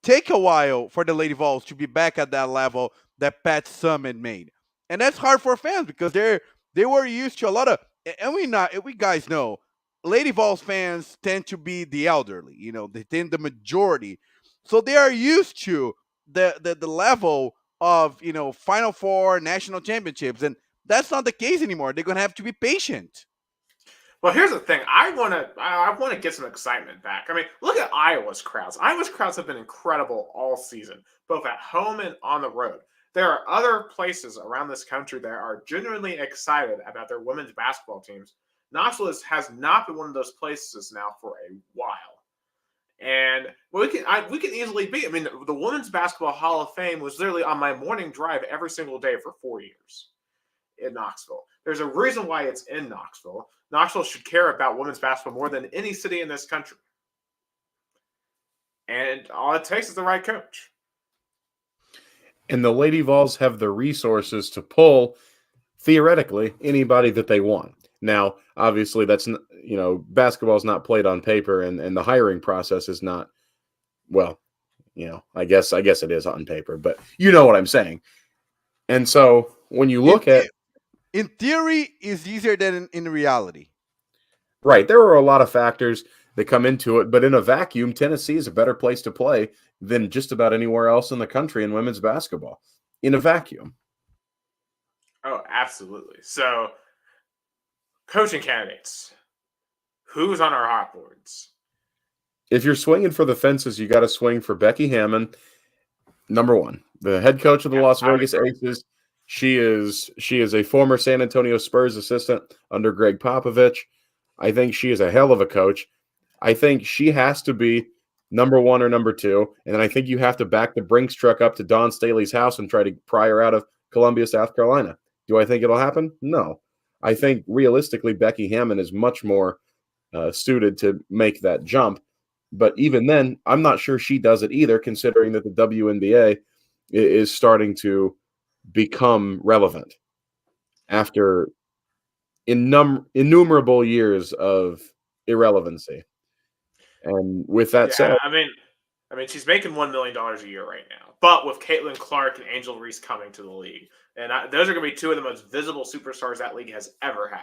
Speaker 2: take a while for the Lady Vols to be back at that level that Pat Summitt made. And that's hard for fans because they were used to a lot of, and we guys know, Lady Vols fans tend to be the elderly, they tend the majority. So they are used to the level of, Final Four, national championships. And that's not the case anymore. They're going to have to be patient.
Speaker 1: Well, here's the thing. I want to get some excitement back. I mean, look at Iowa's crowds. Iowa's crowds have been incredible all season, both at home and on the road. There are other places around this country that are genuinely excited about their women's basketball teams. Knoxville has not been one of those places now for a while. And we can easily beat. I mean, the Women's Basketball Hall of Fame was literally on my morning drive every single day for 4 years in Knoxville. There's a reason why it's in Knoxville. Knoxville should care about women's basketball more than any city in this country. And all it takes is the right coach.
Speaker 3: And the Lady Vols have the resources to pull, theoretically, anybody that they want. Now, obviously, that's, basketball is not played on paper, and the hiring process is not, well, I guess it is on paper, but you know what I'm saying. And so when you look at,
Speaker 2: in theory, it's easier than in reality.
Speaker 3: Right, there are a lot of factors that come into it, but in a vacuum, Tennessee is a better place to play than just about anywhere else in the country in women's basketball. In a vacuum.
Speaker 1: Oh, absolutely. So, coaching candidates. Who's on our hot boards?
Speaker 3: If you're swinging for the fences, you got to swing for Becky Hammon, number one. The head coach of the Las Vegas Aces. She is a former San Antonio Spurs assistant under Greg Popovich. I think she is a hell of a coach. I think she has to be number one or number two. And then I think you have to back the Brinks truck up to Dawn Staley's house and try to pry her out of Columbia, South Carolina. Do I think it'll happen? No. I think realistically, Becky Hammon is much more suited to make that jump. But even then, I'm not sure she does it either, considering that the WNBA is starting to become relevant after innumerable years of irrelevancy. And with that said,
Speaker 1: I mean, she's making $1 million a year right now. But with Caitlin Clark and Angel Reese coming to the league, and those are going to be two of the most visible superstars that league has ever had.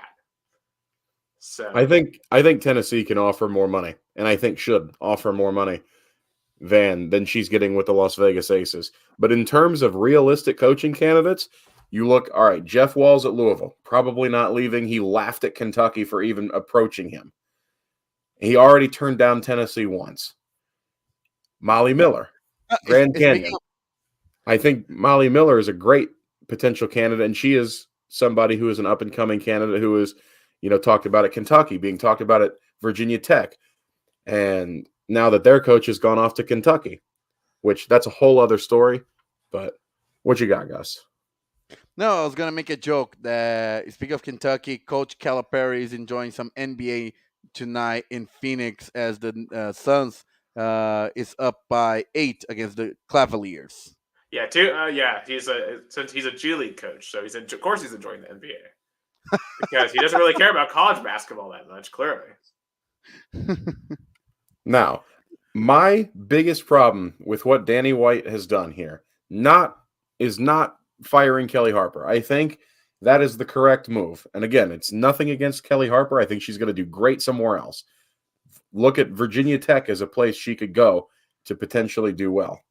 Speaker 1: So
Speaker 3: I think Tennessee can offer more money, and I think should offer more money than she's getting with the Las Vegas Aces. But in terms of realistic coaching candidates, you look, all right, Jeff Walz at Louisville, probably not leaving. He laughed at Kentucky for even approaching him. He already turned down Tennessee once. Molly Miller, Grand Canyon. I think Molly Miller is a great potential candidate, and she is somebody who is an up-and-coming candidate who is, talked about at Kentucky, being talked about at Virginia Tech. And now that their coach has gone off to Kentucky, which that's a whole other story. But what you got, Gus?
Speaker 2: No, I was going to make a joke that, speaking of Kentucky, Coach Calipari is enjoying some NBA tonight in Phoenix as the Suns is up by 8 against the Cavaliers.
Speaker 1: Yeah, since he's a G League coach, so of course he's enjoying the NBA because he doesn't really care about college basketball that much, clearly.
Speaker 3: Now, my biggest problem with what Danny White has done here is not firing Kelly Harper. I think that is the correct move. And again, it's nothing against Kelly Harper. I think she's going to do great somewhere else. Look at Virginia Tech as a place she could go to potentially do well.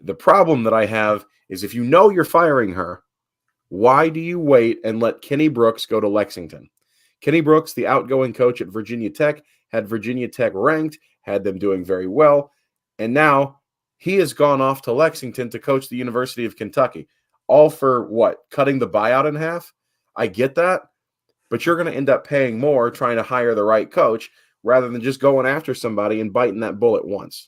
Speaker 3: The problem that I have is if you know you're firing her, why do you wait and let Kenny Brooks go to Lexington? Kenny Brooks, the outgoing coach at Virginia Tech, had Virginia Tech ranked, had them doing very well, and now he has gone off to Lexington to coach the University of Kentucky. All for what? Cutting the buyout in half? I get that, but you're going to end up paying more trying to hire the right coach rather than just going after somebody and biting that bullet once.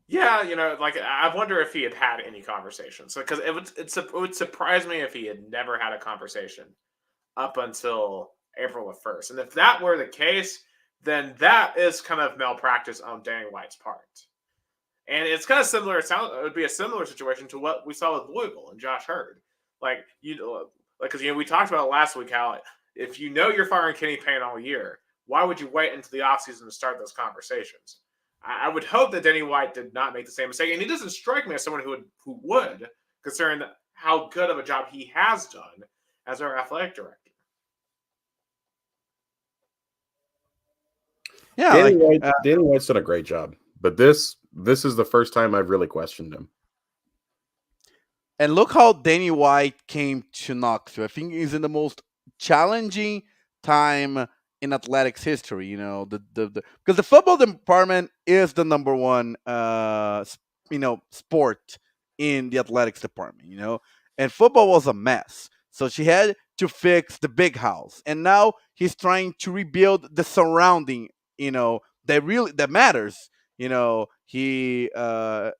Speaker 1: Yeah, I wonder if he had had any conversations. Because it would surprise me if he had never had a conversation up until April the 1st. And if that were the case, then that is kind of malpractice on Danny White's part. And it's kind of similar. It would be a similar situation to what we saw with Louisville and Josh Hurd. Because we talked about it last week how if you know you're firing Kenny Payne all year, why would you wait until the offseason to start those conversations? I would hope that Danny White did not make the same mistake, and he doesn't strike me as someone who would, considering how good of a job he has done as our athletic director.
Speaker 2: Yeah,
Speaker 3: Danny White's done a great job, but this is the first time I've really questioned him.
Speaker 2: And look how Danny White came to Knoxville. I think he's in the most challenging time in athletics history. Because the football department is the number one, sport in the athletics department. And football was a mess. So she had to fix the big house, and now he's trying to rebuild the surrounding, that matters. He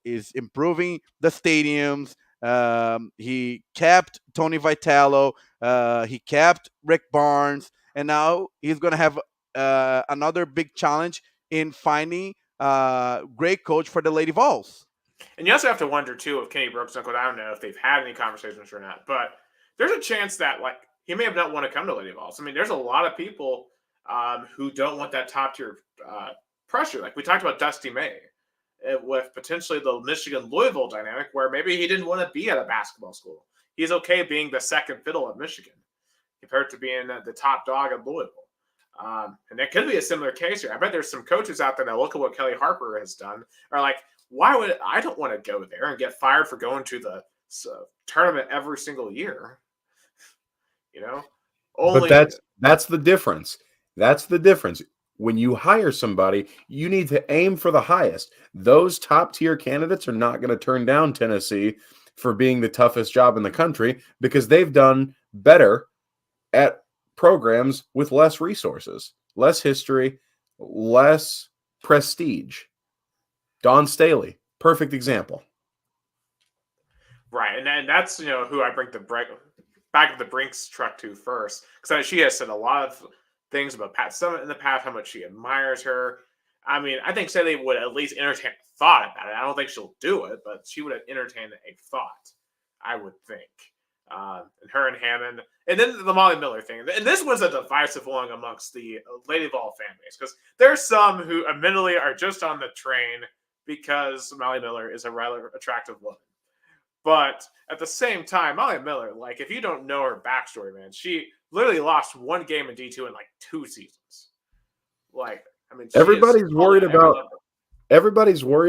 Speaker 2: is improving the stadiums. He kept Tony Vitello. He kept Rick Barnes, and now he's gonna have another big challenge in finding a great coach for the Lady Vols.
Speaker 1: And you also have to wonder too if Kenny Brooks, Uncle, I don't know if they've had any conversations or not, but there's a chance that like he may have not want to come to Lady Vols. I mean, there's a lot of people who don't want that top tier pressure. Like we talked about Dusty May with potentially the Michigan Louisville dynamic, where maybe he didn't want to be at a basketball school. He's okay being the second fiddle at Michigan compared to being the top dog at Louisville. And that could be a similar case here. I bet there's some coaches out there that look at what Kelly Harper has done are like, why would I don't want to go there and get fired for going to the tournament every single year?
Speaker 3: But that's the difference. That's the difference. When you hire somebody, you need to aim for the highest. Those top tier candidates are not going to turn down Tennessee for being the toughest job in the country because they've done better at programs with less resources, less history, less prestige. Don Staley, perfect example.
Speaker 1: Right, and that's who I bring the back of the Brinks truck to first, because she has said a lot of things about Pat Summitt in the past, how much she admires her. I mean, I think Staley would at least entertain a thought about it. I don't think she'll do it, but she would have entertained a thought, I would think. And her and Hammond, and then the Molly Miller thing. And this was a divisive one amongst the Lady Vol fan base, because there's some who admittedly are just on the train because Molly Miller is a rather attractive woman. But at the same time, Molly Miller, like, if you don't know her backstory, man, she literally lost one game in D2 in like 2 seasons. Like, I mean,
Speaker 3: everybody's worried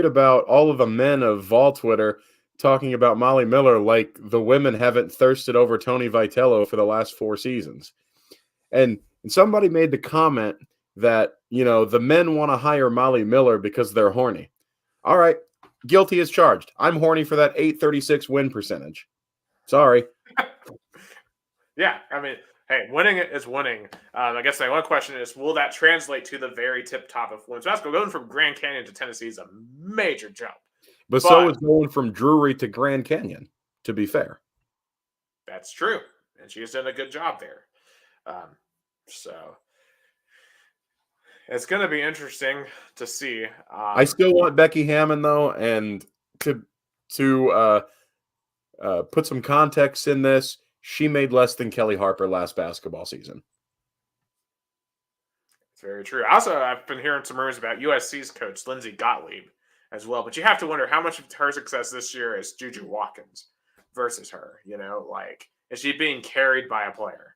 Speaker 3: about all of the men of Vol Twitter talking about Molly Miller like the women haven't thirsted over Tony Vitello for the last 4 seasons. And somebody made the comment that, the men want to hire Molly Miller because they're horny. All right. Guilty as charged. I'm horny for that 836 win percentage. Sorry.
Speaker 1: Yeah, I mean, hey, winning is winning. I guess my one question is, will that translate to the very tip top of women's basketball? Going from Grand Canyon to Tennessee is a major jump.
Speaker 3: But so is going from Drury to Grand Canyon, to be fair.
Speaker 1: That's true. And she has done a good job there. So it's going to be interesting to see.
Speaker 3: I still want Becky Hammond, though, and to put some context in this, she made less than Kelly Harper last basketball season.
Speaker 1: It's very true. Also, I've been hearing some rumors about USC's coach, Lindsey Gottlieb, as well. But you have to wonder how much of her success this year is Juju Watkins versus her. Like, is she being carried by a player?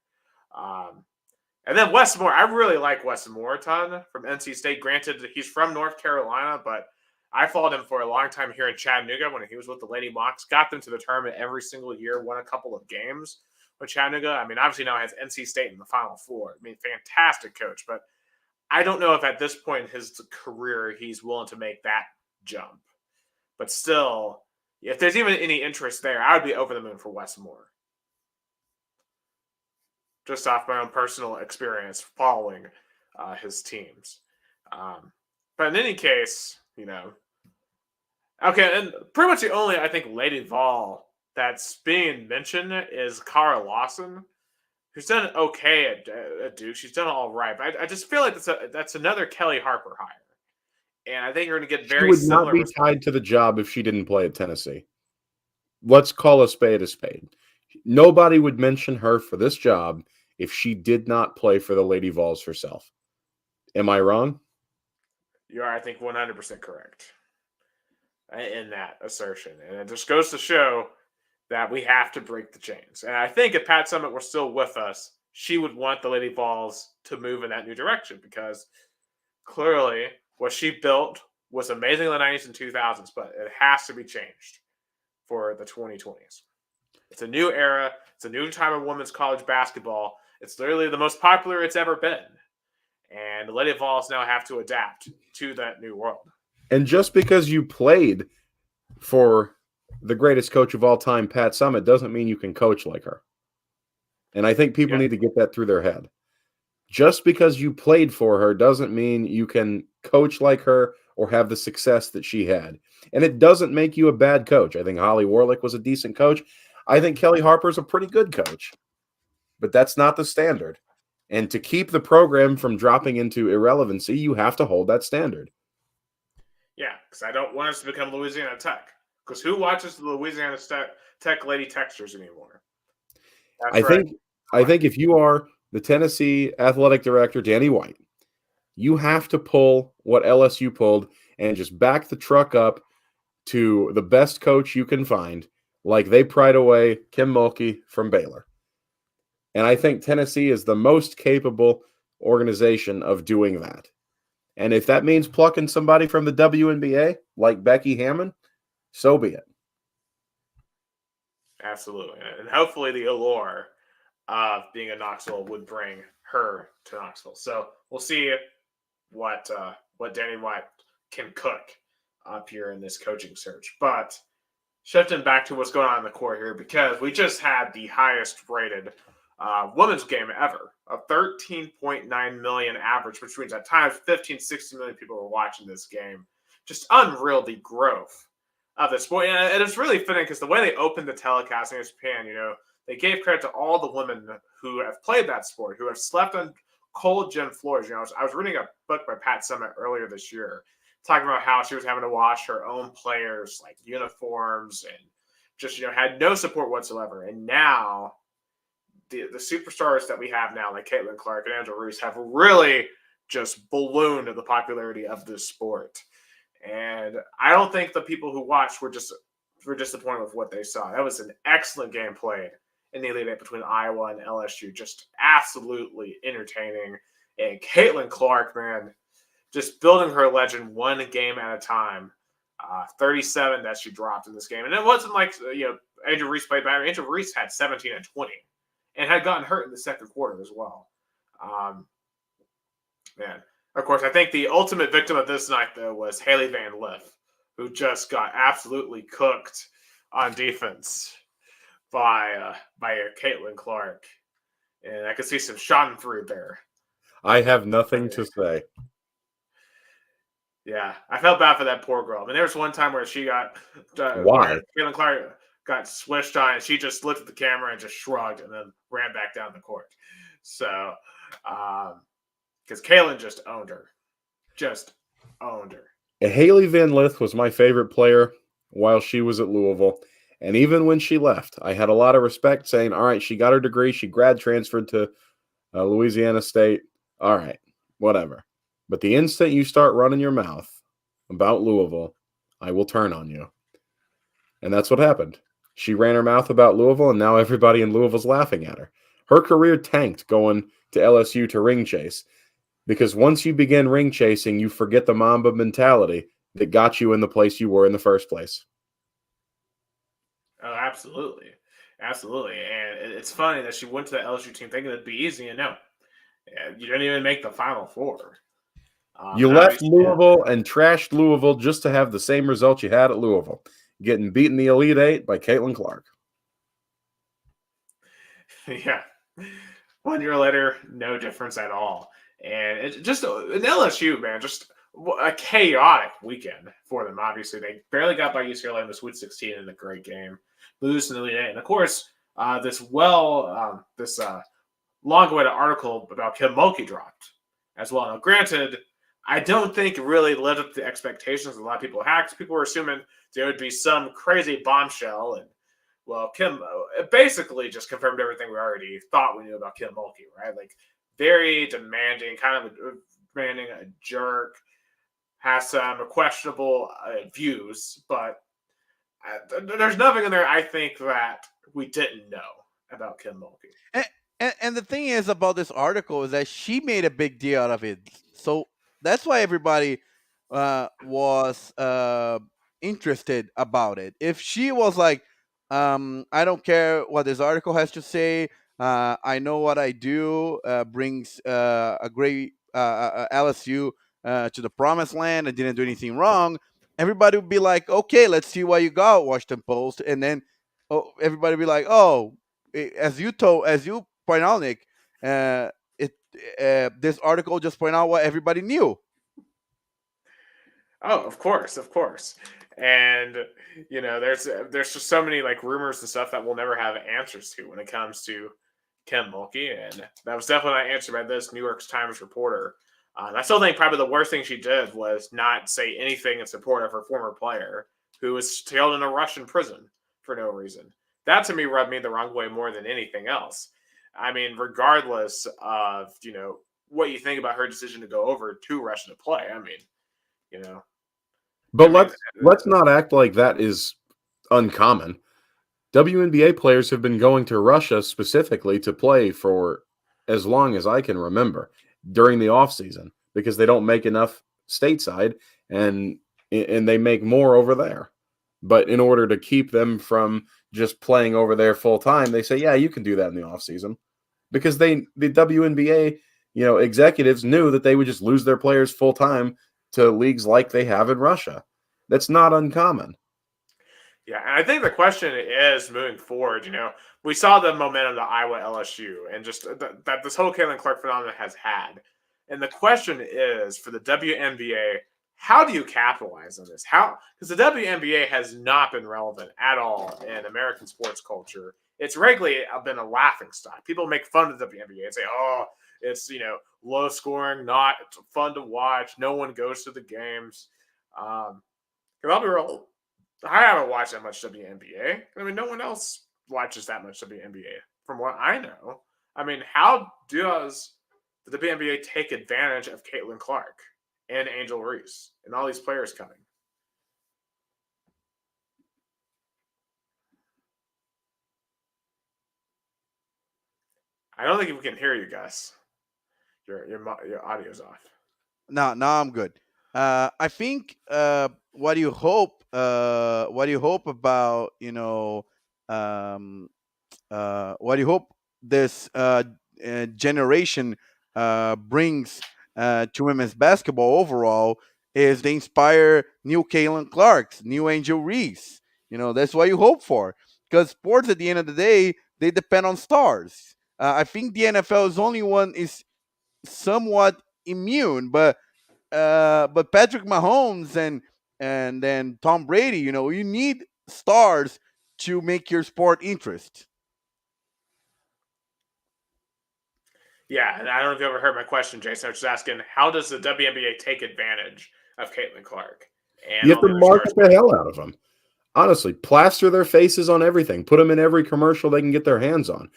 Speaker 1: And then Wes Moore. I really like Wes Moore a ton from NC State. Granted, he's from North Carolina, but I followed him for a long time here in Chattanooga when he was with the Lady Mocs. Got them to the tournament every single year, won a couple of games with Chattanooga. I mean, obviously now has NC State in the Final Four. I mean, fantastic coach, but I don't know if at this point in his career he's willing to make that jump. But still, if there's even any interest there, I would be over the moon for Wes Moore. Just off my own personal experience following his teams. But in any case, okay, and pretty much the only, I think, Lady Vol that's being mentioned is Cara Lawson, who's done okay at Duke. She's done all right. But I just feel like that's another Kelly Harper hire. And I think you're going to get very similar.
Speaker 3: She would not be tied to the job if she didn't play at Tennessee. Let's call a spade a spade. Nobody would mention her for this job if she did not play for the Lady Vols herself. Am I wrong?
Speaker 1: You are, I think, 100% correct in that assertion. And it just goes to show that we have to break the chains. And I think if Pat Summitt were still with us, she would want the Lady Vols to move in that new direction, because clearly what she built was amazing in the 90s and 2000s, but it has to be changed for the 2020s. It's a new era. It's a new time of women's college basketball. It's literally the most popular it's ever been. And the Lady Vols now have to adapt to that new world.
Speaker 3: And just because you played for the greatest coach of all time, Pat Summitt, doesn't mean you can coach like her. And I think people need to get that through their head. Just because you played for her doesn't mean you can coach like her or have the success that she had. And it doesn't make you a bad coach. I think Holly Warlick was a decent coach. I think Kelly Harper's a pretty good coach, but that's not the standard. And to keep the program from dropping into irrelevancy, you have to hold that standard.
Speaker 1: Yeah, because I don't want us to become Louisiana Tech. Because who watches the Louisiana Tech Lady Textures anymore? That's
Speaker 3: I think if you are the Tennessee athletic director, Danny White, you have to pull what LSU pulled and just back the truck up to the best coach you can find, like they pried away Kim Mulkey from Baylor. And I think Tennessee is the most capable organization of doing that. And if that means plucking somebody from the WNBA, like Becky Hammond, so be it.
Speaker 1: Absolutely. And hopefully the allure of being in Knoxville would bring her to Knoxville. So we'll see what Danny White can cook up here in this coaching search. But shifting back to what's going on in the court here, because we just had the highest rated women's game ever, a 13.9 million average, which means at times 15, 16 million people were watching this game. Just unreal, the growth of the sport. And it's really fitting because the way they opened the telecast in Japan, they gave credit to all the women who have played that sport, who have slept on cold gym floors. I was reading a book by Pat Summitt earlier this year, talking about how she was having to wash her own players' like uniforms and just had no support whatsoever. And now the superstars that we have now, like Caitlin Clark and Angela Reese, have really just ballooned the popularity of this sport. And I don't think the people who watched were disappointed with what they saw. That was an excellent game played in the Elite Eight between Iowa and LSU. Just absolutely entertaining. And Caitlin Clark, man, just building her legend one game at a time. 37 that she dropped in this game. And it wasn't like, Angel Reese played bad. Angel Reese had 17 and 20 and had gotten hurt in the second quarter as well. Man, of course, I think the ultimate victim of this night, though, was Haley Van Lith, who just got absolutely cooked on defense by Caitlin Clark. And I could see some schadenfreude there.
Speaker 3: I have nothing to say.
Speaker 1: Yeah, I felt bad for that poor girl. I mean, there was one time where she got
Speaker 3: Why?
Speaker 1: Caitlin Clark got swished on, and she just looked at the camera and just shrugged and then ran back down the court. So, because Caitlin just owned her.
Speaker 3: Haley Van Lith was my favorite player while she was at Louisville. And even when she left, I had a lot of respect saying, all right, she got her degree. She grad transferred to Louisiana State. All right, whatever. But the instant you start running your mouth about Louisville, I will turn on you. And that's what happened. She ran her mouth about Louisville, and now everybody in Louisville's laughing at her. Her career tanked going to LSU to ring chase. Because once you begin ring chasing, you forget the Mamba mentality that got you in the place you were in the first place.
Speaker 1: Oh, absolutely. Absolutely. And it's funny that she went to the LSU team thinking it'd be easy, and no. You didn't even make the Final Four.
Speaker 3: You left Louisville and trashed Louisville just to have the same result you had at Louisville, getting beaten the Elite Eight by Caitlin Clark.
Speaker 1: Yeah. 1 year later, no difference at all. And it's just an LSU, man, just a chaotic weekend for them. Obviously, they barely got by UCLA in the Sweet 16 in a great game, lose in the Elite Eight, and of course, this long-awaited article about Kim Mulkey dropped as well. Now, granted, I don't think it really lived up to the expectations a lot of people had, because people were assuming there would be some crazy bombshell, and well, Kim basically just confirmed everything we already thought we knew about Kim Mulkey, right? Like, very demanding, kind of demanding, a jerk, has some questionable views, but there's nothing in there, I think, that we didn't know about Kim Mulkey.
Speaker 2: And the thing is about this article is that she made a big deal out of it. So that's why everybody was interested about it. If she was like, I don't care what this article has to say, I know what I do brings a great LSU to the promised land. I didn't do anything wrong. Everybody would be like, okay, let's see what you got, Washington Post. And then everybody would be like, oh, as you point out, Nick, this article just point out what everybody knew.
Speaker 1: Oh, of course, of course. And there's just so many like rumors and stuff that we'll never have answers to when it comes to Kim Mulkey, and that was definitely not answered by this New York Times reporter. I still think probably the worst thing she did was not say anything in support of her former player who was held in a Russian prison for no reason. That to me rubbed me the wrong way more than anything else. I mean, regardless of what you think about her decision to go over to Russia to play, I mean, you know,
Speaker 3: But let's not act like that is uncommon. WNBA players have been going to Russia specifically to play for as long as I can remember during the off season because they don't make enough stateside and they make more over there. But in order to keep them from just playing over there full time, they say, yeah, you can do that in the off season because the WNBA, executives knew that they would just lose their players full time to leagues like they have in Russia. That's not uncommon.
Speaker 1: Yeah, and I think the question is moving forward. We saw the momentum that Iowa LSU and just that this whole Caitlin Clark phenomenon has had. And the question is for the WNBA, how do you capitalize on this? How? Because the WNBA has not been relevant at all in American sports culture. It's regularly been a laughing stock. People make fun of the WNBA and say, "Oh, it's low scoring, not fun to watch. No one goes to the games." Because I'll be real. I haven't watched that much WNBA. I mean, no one else watches that much WNBA, from what I know. I mean, how does the WNBA take advantage of Caitlin Clark and Angel Reese and all these players coming? I don't think we can hear you, Gus. Your audio's off.
Speaker 2: No, I'm good. I think what do you hope? What do you hope about what do you hope this generation brings to women's basketball overall is they inspire new Caitlin Clarks, new Angel Reese. That's what you hope for. Because sports, at the end of the day, they depend on stars. I think the NFL is only one is somewhat immune, but Patrick Mahomes and then Tom Brady, you need stars to make your sport interest.
Speaker 1: Yeah, and I don't know if you ever heard my question, Jason. I was just asking, how does the WNBA take advantage of Caitlin Clark? And
Speaker 3: you have to market the hell out of them. Honestly, plaster their faces on everything. Put them in every commercial they can get their hands on.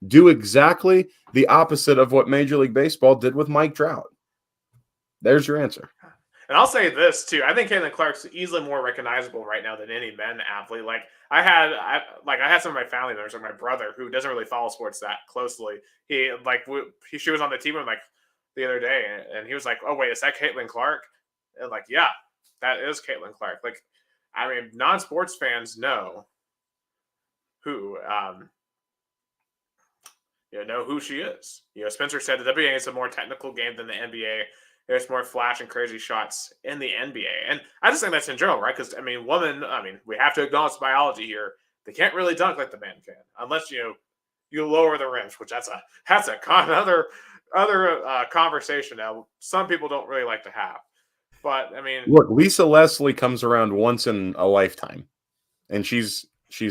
Speaker 3: Do exactly the opposite of what Major League Baseball did with Mike Trout. There's your answer.
Speaker 1: And I'll say this too. I think Caitlin Clark's easily more recognizable right now than any men athlete. Like I had some of my family members, like my brother, who doesn't really follow sports that closely. She was on the team like the other day, and he was like, "Oh wait, is that Caitlin Clark?" And like, yeah, that is Caitlin Clark. Like, I mean, non-sports fans know who know who she is. Spencer said the WNBA is a more technical game than the NBA. There's more flash and crazy shots in the NBA. And I just think that's in general, right? Because, we have to acknowledge biology here. They can't really dunk like the man can unless, you lower the rims, which that's another conversation that some people don't really like to have. But,
Speaker 3: look, Lisa Leslie comes around once in a lifetime, and she's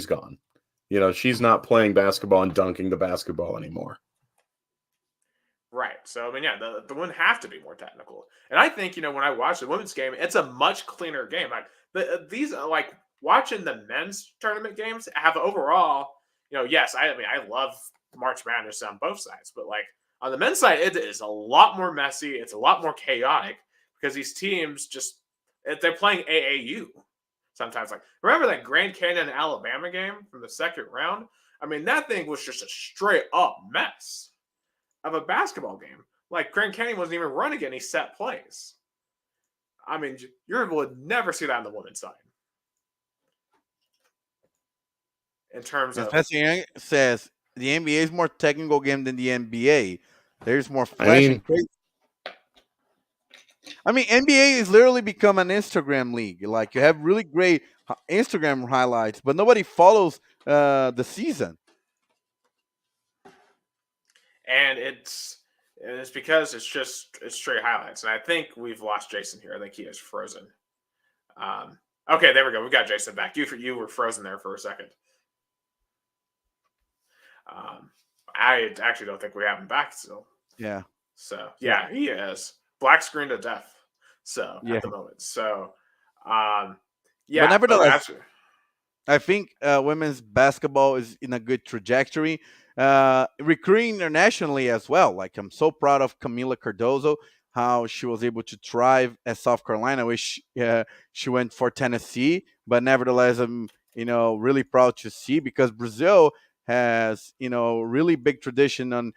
Speaker 3: gone. She's not playing basketball and dunking the basketball anymore.
Speaker 1: Right. So, the women have to be more technical. And I think, when I watch the women's game, it's a much cleaner game. Like, watching the men's tournament games have overall, yes, I love March Madness on both sides. But, like, on the men's side, it is a lot more messy. It's a lot more chaotic because these teams they're playing AAU sometimes. Like, remember that Grand Canyon, Alabama game from the second round? That thing was just a straight up mess of a basketball game. Like, Grand Canyon wasn't even running any set plays. You would never see that on the women's side. In terms of...
Speaker 2: Professor says the NBA is more technical game than the NBA. There's more flash and crazy. NBA has literally become an Instagram league. Like, you have really great Instagram highlights, but nobody follows the season.
Speaker 1: And it's And it's because it's straight highlights. And I think we've lost Jason here. I think he is frozen. Okay, there we go. We got Jason back. You were frozen there for a second. I actually don't think we have him back still.
Speaker 2: Yeah.
Speaker 1: So yeah, he is black screen to death. So at the moment. So yeah.
Speaker 2: But nevertheless, I think women's basketball is in a good trajectory. Recruiting internationally as well. Like, I'm so proud of Camila Cardozo, how she was able to thrive at South Carolina, which she went for Tennessee. But nevertheless, I'm really proud to see, because Brazil has really big tradition on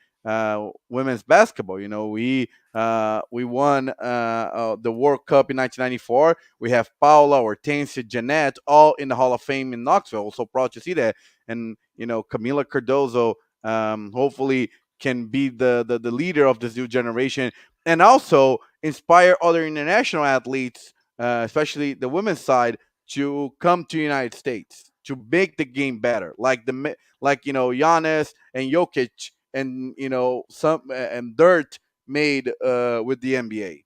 Speaker 2: women's basketball. We won the World Cup in 1994. We have Paula, Hortensia, Jeanette, all in the Hall of Fame in Knoxville. So proud to see that. And Camila Cardozo hopefully can be the leader of this new generation, and also inspire other international athletes, especially the women's side, to come to the United States to make the game better, like Giannis and Jokic and some and Dirt made with the NBA.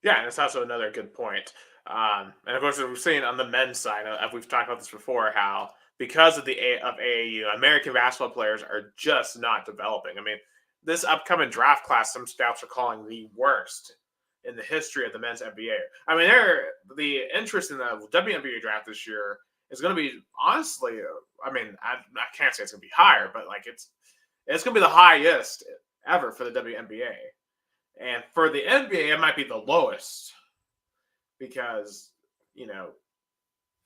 Speaker 1: Yeah, and it's also another good point. And of course, we're seeing on the men's side, we've talked about this before, how because of AAU, American basketball players are just not developing. I mean, this upcoming draft class, some scouts are calling the worst in the history of the men's NBA. I mean, the interest in the WNBA draft this year is going to be, honestly, I mean, I can't say it's going to be higher, but like it's going to be the highest ever for the WNBA. And for the NBA, it might be the lowest because,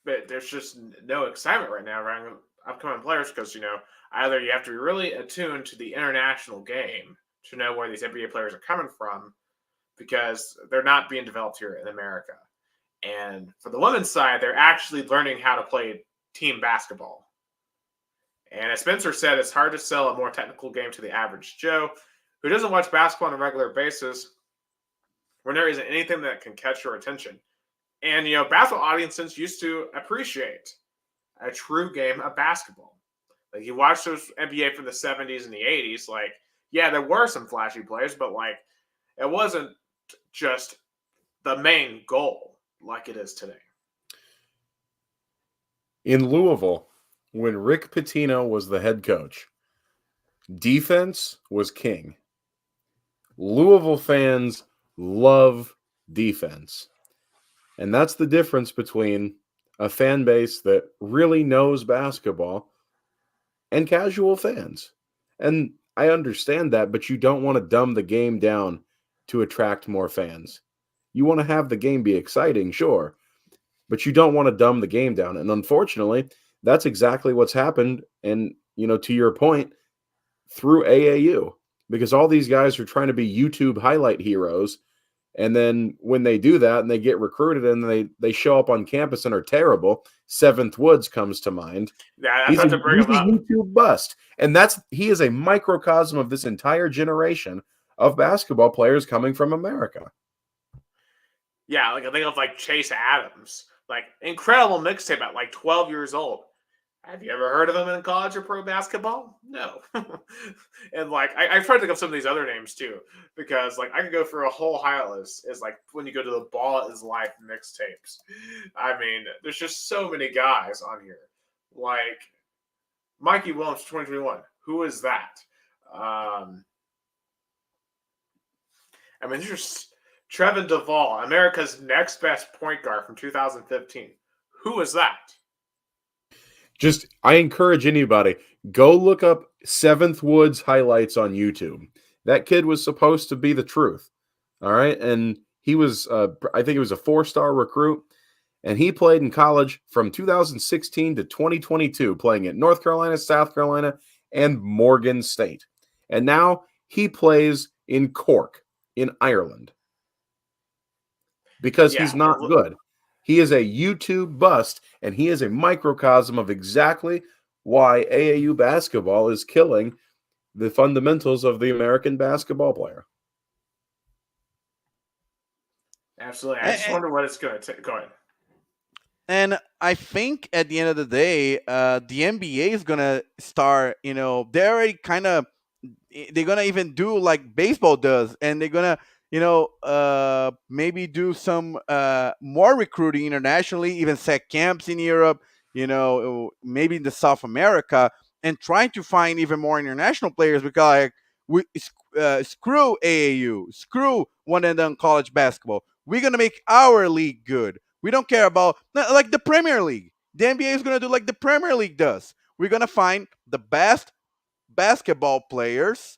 Speaker 1: but there's just no excitement right now around upcoming players because, either you have to be really attuned to the international game to know where these NBA players are coming from because they're not being developed here in America. And for the women's side, they're actually learning how to play team basketball. And as Spencer said, it's hard to sell a more technical game to the average Joe who doesn't watch basketball on a regular basis when there isn't anything that can catch your attention. And, basketball audiences used to appreciate a true game of basketball. Like, you watch those NBA from the 70s and the 80s, like, yeah, there were some flashy players, but, like, it wasn't just the main goal like it is today.
Speaker 3: In Louisville, when Rick Pitino was the head coach, defense was king. Louisville fans love defense. And that's the difference between a fan base that really knows basketball and casual fans. And I understand that, but you don't want to dumb the game down to attract more fans. You want to have the game be exciting, sure, but you don't want to dumb the game down. And unfortunately, that's exactly what's happened. And, to your point, through AAU, because all these guys are trying to be YouTube highlight heroes. And then when they do that and they get recruited and they show up on campus and are terrible, Seventh Woods comes to mind.
Speaker 1: Yeah, that's he's a
Speaker 3: YouTube bust. And he is a microcosm of this entire generation of basketball players coming from America.
Speaker 1: Yeah, like I think of like Chase Adams, like incredible mixtape at like 12 years old. Have you ever heard of him in college or pro basketball? No. And like I tried to think of some of these other names too, because like I could go through a whole highlight list. Is like when you go to the Ball Is Life mixtapes. I mean, there's just so many guys on here. Like Mikey Williams, 2021. Who is that? I mean, there's Trevin Duvall, America's next best point guard from 2015. Who is that?
Speaker 3: I encourage anybody, go look up Seventh Woods highlights on YouTube. That kid was supposed to be the truth. All right. And he was, I think he was a 4-star recruit. And he played in college from 2016 to 2022, playing at North Carolina, South Carolina, and Morgan State. And now he plays in Cork in Ireland because he's not good. He is a YouTube bust, and he is a microcosm of exactly why AAU basketball is killing the fundamentals of the American basketball player.
Speaker 1: Absolutely. I just wonder what it's going to take. Go ahead.
Speaker 2: And I think at the end of the day, the NBA is gonna start. They're already kind of, they're gonna even do like baseball does, and they're gonna, maybe do some more recruiting internationally, even set camps in Europe, maybe in the South America, and trying to find even more international players, because like, screw AAU, screw one and done college basketball. We're gonna make our league good. We don't care about like the Premier League. The NBA is gonna do like the Premier League does. We're gonna find the best basketball players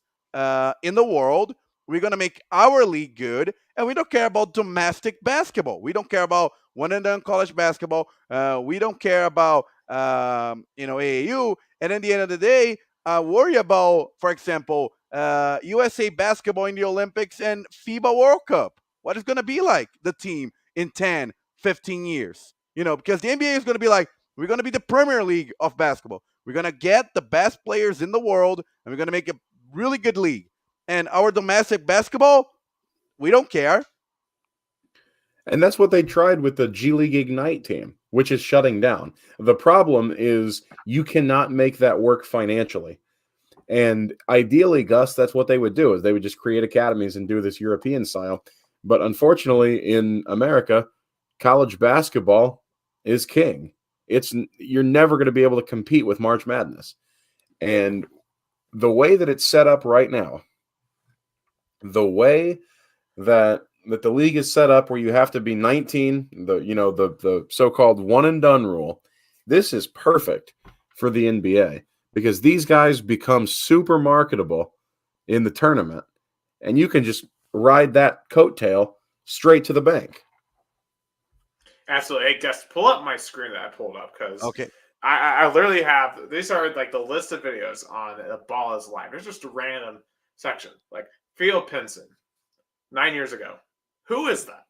Speaker 2: in the world. We're gonna make our league good, and we don't care about domestic basketball. We don't care about one and done college basketball. We don't care about AAU. And at the end of the day, worry about, for example, USA basketball in the Olympics and FIBA World Cup. What is gonna be like the team in 10, 15 years? Because the NBA is gonna be like, we're gonna be the Premier League of basketball. We're going to get the best players in the world, and we're going to make a really good league. And our domestic basketball, we don't care.
Speaker 3: And that's what they tried with the G League Ignite team, which is shutting down. The problem is you cannot make that work financially. And ideally, Gus, that's what they would do, is they would just create academies and do this European style. But unfortunately, in America, college basketball is king. You're never going to be able to compete with March Madness. And the way that it's set up right now, the way that the league is set up, where you have to be 19, the so-called one and done rule, this is perfect for the NBA, because these guys become super marketable in the tournament, and you can just ride that coattail straight to the bank.
Speaker 1: Absolutely. Hey, Gus, pull up my screen that I pulled up, because
Speaker 2: Okay.
Speaker 1: I literally have, these are like the list of videos on the Ball is Live. There's just a random section. Like Theo Pinson, 9 years ago. Who is that?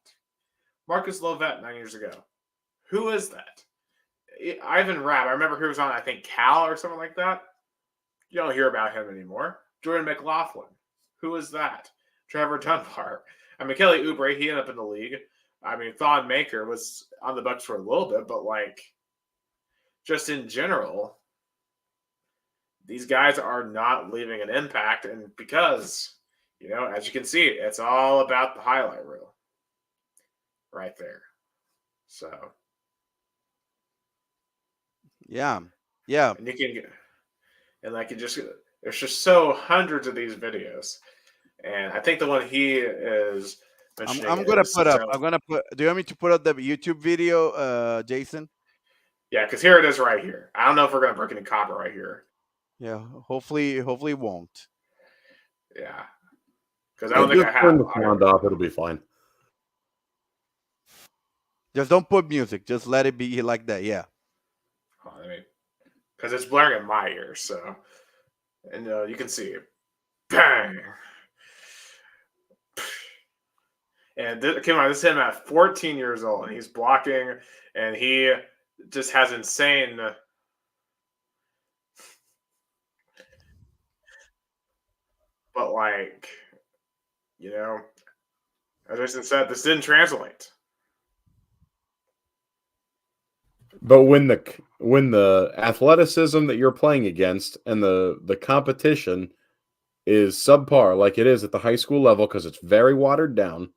Speaker 1: Marcus Lovett, 9 years ago. Who is that? Ivan Rabb, I remember he was on, I think, Cal or something like that. You don't hear about him anymore. Jordan McLaughlin. Who is that? Trevor Dunbar. I mean, Kelly Oubre, he ended up in the league. I mean, Thon Maker was on the Bucks for a little bit, but like, just in general, these guys are not leaving an impact. And because, as you can see, it's all about the highlight reel right there. So,
Speaker 2: yeah.
Speaker 1: And you can get, and like, there's just so hundreds of these videos. And I think the one he is mentioning,
Speaker 2: I'm gonna put up. Do you want me to put up the YouTube video, Jason?
Speaker 1: Yeah, because here it is right here. I don't know if we're gonna break any copyright here.
Speaker 2: Yeah, hopefully it won't.
Speaker 1: Yeah, because I don't think I have.
Speaker 3: Turn the sound off; it'll be fine.
Speaker 2: Just don't put music. Just let it be like that. Yeah.
Speaker 1: I mean, because it's blaring in my ears, so, and you can see it. Bang. And this is him at 14 years old, and he's blocking, and he just has insane. But like, as I said, this didn't translate.
Speaker 3: But when the athleticism that you're playing against and the competition is subpar, like it is at the high school level, because it's very watered down,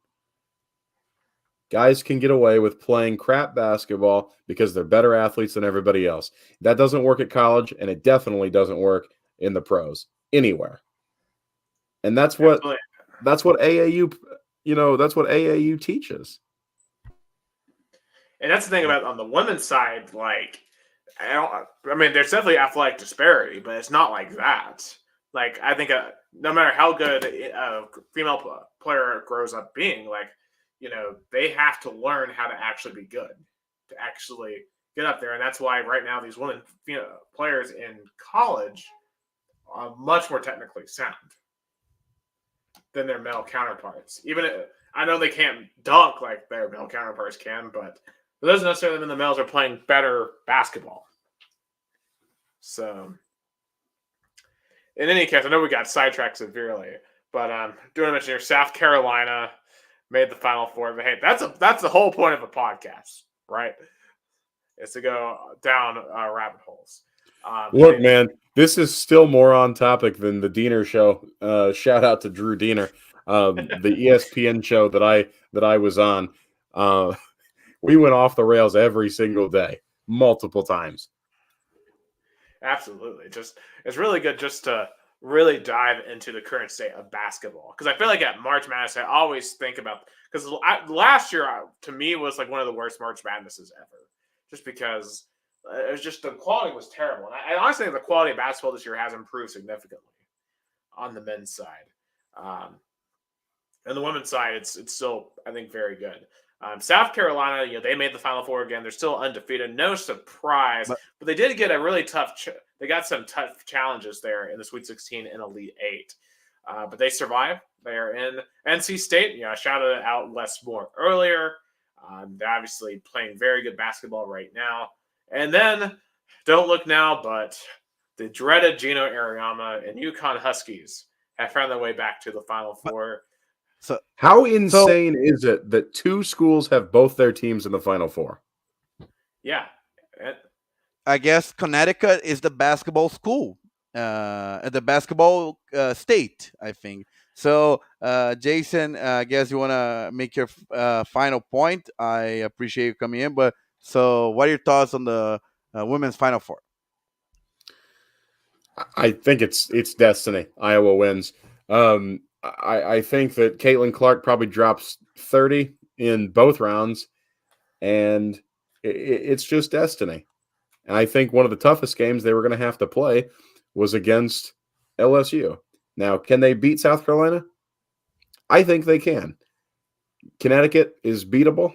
Speaker 3: guys can get away with playing crap basketball because they're better athletes than everybody else. That doesn't work at college, and it definitely doesn't work in the pros anywhere. And that's what AAU, that's what AAU teaches.
Speaker 1: And that's the thing about on the women's side, like, I mean, there's definitely athletic disparity, but it's not like that. Like, I think no matter how good a female player grows up being, like, they have to learn how to actually be good, to actually get up there. And that's why right now these women players in college are much more technically sound than their male counterparts. Even I know they can't dunk like their male counterparts can, but it doesn't necessarily mean the males are playing better basketball. So, in any case, I know we got sidetracked severely, but do want to mention here, South Carolina made the Final Four. But hey, that's the whole point of a podcast, right? is to go down rabbit holes.
Speaker 3: Look, man, this is still more on topic than the Diener show. Shout out to Drew Diener, the ESPN show that I was on. We went off the rails every single day, multiple times.
Speaker 1: Absolutely. It's really good just to really dive into the current state of basketball. Because I feel like at March Madness, I always think about, because last year to me was like one of the worst March Madnesses ever, just because it was just the quality was terrible. And I honestly think the quality of basketball this year has improved significantly on the men's side. And the women's side, it's still, I think, very good. South Carolina, they made the Final Four again. They're still undefeated. No surprise. But they did get a really tough they got some tough challenges there in the Sweet 16 and Elite 8. But they survived. They are in NC State. I shouted out Les Moore earlier. They're obviously playing very good basketball right now. And then, don't look now, but the dreaded Gino Auriemma and UConn Huskies have found their way back to the Final Four.
Speaker 3: So, how insane is it that two schools have both their teams in the Final Four?
Speaker 1: Yeah.
Speaker 2: I guess Connecticut is the basketball school, the basketball state, I think. So, Jason, I guess you want to make your final point. I appreciate you coming in. But so, what are your thoughts on the women's Final Four?
Speaker 3: I think it's destiny. Iowa wins. I think that Caitlin Clark probably drops 30 in both rounds, and it's just destiny. And I think one of the toughest games they were going to have to play was against LSU. Now, can they beat South Carolina? I think they can. Connecticut is beatable.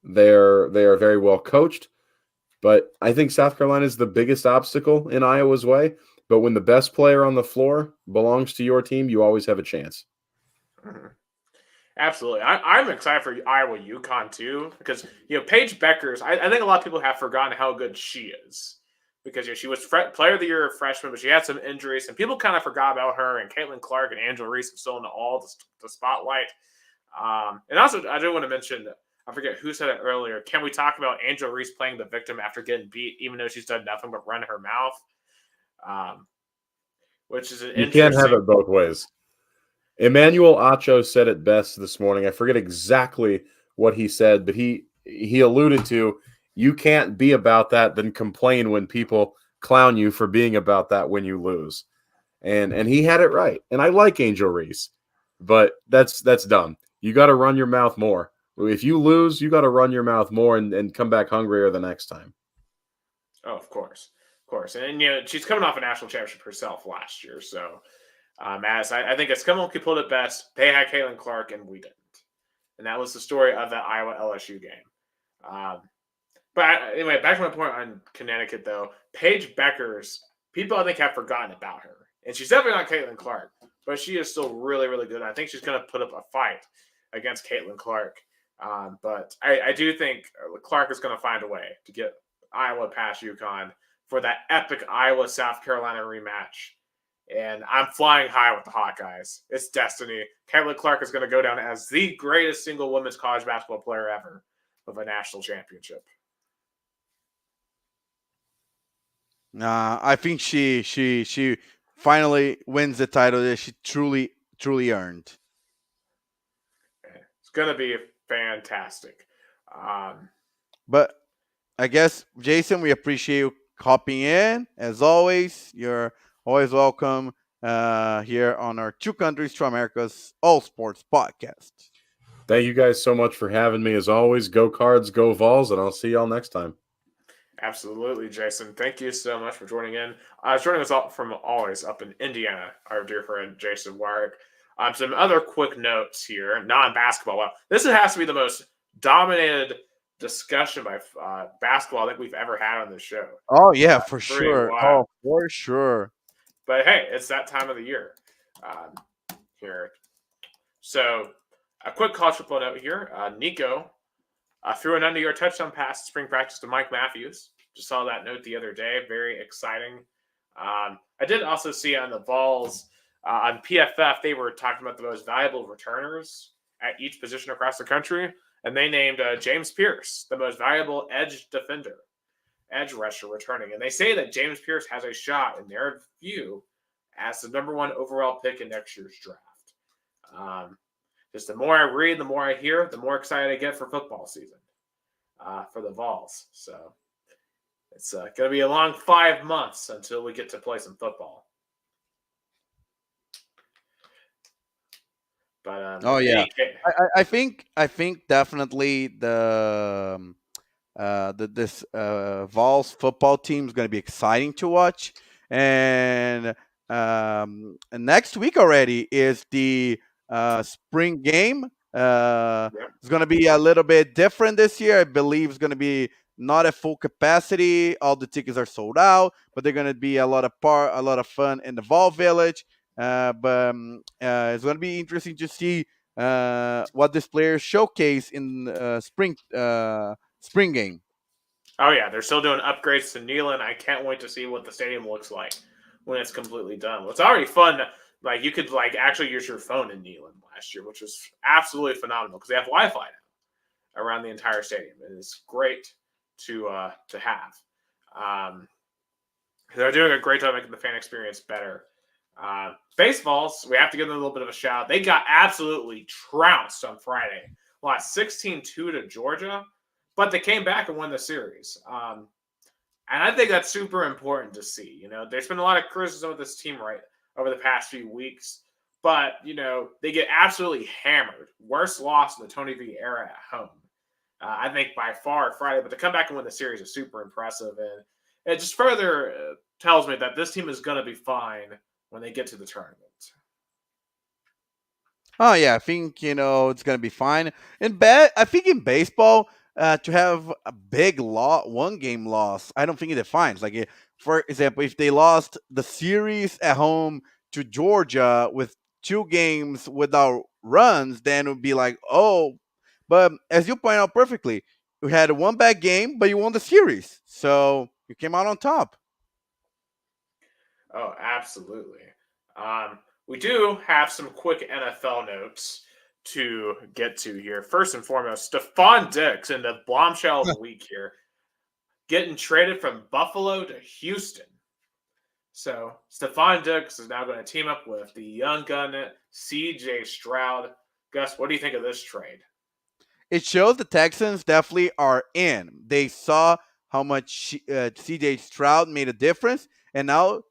Speaker 3: They are very well coached, but I think South Carolina is the biggest obstacle in Iowa's way. But when the best player on the floor belongs to your team, you always have a chance.
Speaker 1: Mm-hmm. Absolutely. I'm excited for Iowa UConn too, because Paige Beckers, I think a lot of people have forgotten how good she is, because she was player of the year freshman, but she had some injuries and people kind of forgot about her. And Caitlin Clark and Angela Reese are still in all the spotlight. And also, I do want to mention, I forget who said it earlier, can we talk about Angela Reese playing the victim after getting beat, even though she's done nothing but run her mouth? Which is
Speaker 3: you can't have it both ways. Emmanuel Acho said it best this morning. I forget exactly what he said, but he alluded to, you can't be about that, then complain when people clown you for being about that when you lose. And he had it right. And I like Angel Reese, but that's dumb. You got to run your mouth more. If you lose, you got to run your mouth more and come back hungrier the next time.
Speaker 1: Oh, of course. And she's coming off a national championship herself last year, so as I think as someone could put it best, they had Caitlin Clark and we didn't, and that was the story of that Iowa LSU game. But anyway, back to my point on Connecticut, though. Paige Beckers, people I think have forgotten about her, and she's definitely not Caitlin Clark, but she is still really, really good. I think she's going to put up a fight against Caitlin Clark, but I do think Clark is going to find a way to get Iowa past UConn for that epic Iowa-South Carolina rematch. And I'm flying high with the Hawkeyes. It's destiny. Caitlin Clark is going to go down as the greatest single women's college basketball player ever with a national championship.
Speaker 2: I think she finally wins the title that she truly earned.
Speaker 1: It's going to be fantastic.
Speaker 2: But I guess, Jason, we appreciate you hopping in. As always, you're always welcome here on our Two Countries, Two Americas All Sports podcast.
Speaker 3: Thank you guys so much for having me. As always, go Cards, go Vols, and I'll see y'all next time.
Speaker 1: Absolutely, Jason. Thank you so much for joining in. Joining us from always up in Indiana, our dear friend Jason Wyrick. Some other quick notes here, non-basketball. Well, this has to be the most dominated discussion by basketball I think we've ever had on this show.
Speaker 2: Oh yeah, for sure. Oh, for sure.
Speaker 1: But hey, it's that time of the year here. So a quick college football note here. Nico threw an under-yard touchdown pass at spring practice to Mike Matthews. Just saw that note the other day. Very exciting. I did also see on the VOLS on PFF, they were talking about the most valuable returners at each position across the country. And they named James Pierce the most valuable edge defender edge rusher returning. And they say that James Pierce has a shot, in their view, as the number 1 overall pick in next year's draft. Just the more I read, the more I hear, the more excited I get for football season for the VOLS. So it's going to be a long 5 months until we get to play some football. But
Speaker 2: Oh yeah, I think definitely this Vols football team is going to be exciting to watch, and next week already is the spring game. It's going to be a little bit different this year. I believe it's going to be not at full capacity. All the tickets are sold out, but they're going to be a lot of fun in the Vol Village. But it's going to be interesting to see what this players showcase in spring game.
Speaker 1: Oh yeah, they're still doing upgrades to Neyland. I can't wait to see what the stadium looks like when it's completely done. Well, it's already fun. Like you could actually use your phone in Neyland last year, which was absolutely phenomenal because they have Wi-Fi now around the entire stadium. It is great to have. They're doing a great job making the fan experience better. Baseballs, we have to give them a little bit of a shout. They got absolutely trounced on Friday. Lost 16-2 to Georgia, but they came back and won the series. And I think that's super important to see. You know, there's been a lot of criticism of this team over the past few weeks, but, you know, they get absolutely hammered. Worst loss in the Tony V era at home. I think by far Friday, but to come back and win the series is super impressive. And it just further tells me that this team is going to be fine when they get to the tournament.
Speaker 2: Oh yeah, I think it's gonna be fine. I think in baseball, to have a big one game loss, I don't think it defines. For example, if they lost the series at home to Georgia with 2 games without runs, then it would be like, oh. But as you point out perfectly, you had one bad game, but you won the series, so you came out on top.
Speaker 1: Oh, absolutely. We do have some quick NFL notes to get to here. First and foremost, Stephon Diggs in the bombshell of the week here, getting traded from Buffalo to Houston. So Stephon Diggs is now going to team up with the young gun C.J. Stroud. Gus, what do you think of this trade?
Speaker 2: It shows the Texans definitely are in. They saw how much C.J. Stroud made a difference, and now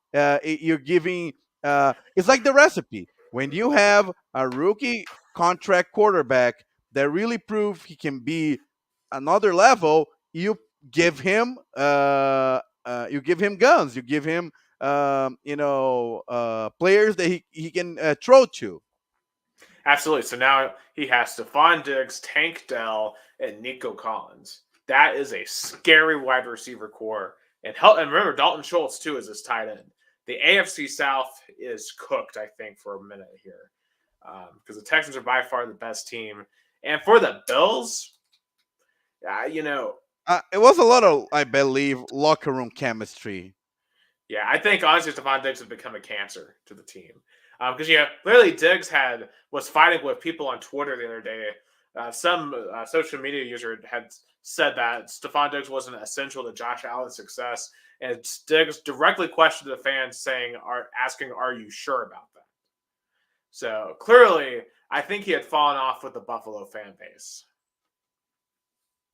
Speaker 2: you're giving. It's like the recipe when you have a rookie contract quarterback that really proved he can be another level. You give him. You give him guns. You give him. Players that he can throw to.
Speaker 1: Absolutely. So now he has Stephon Diggs, Tank Dell, and Nico Collins. That is a scary wide receiver core. And remember, Dalton Schultz, too, is his tight end. The AFC South is cooked, I think, for a minute here. Because the Texans are by far the best team. And for the Bills,
Speaker 2: it was a lot of, I believe, locker room chemistry.
Speaker 1: Yeah, I think, honestly, Stephon Diggs has become a cancer to the team. Because clearly Diggs was fighting with people on Twitter the other day. Some social media user had said that Stephon Diggs wasn't essential to Josh Allen's success, and Diggs directly questioned the fans, asking, "Are you sure about that?" So clearly, I think he had fallen off with the Buffalo fan base.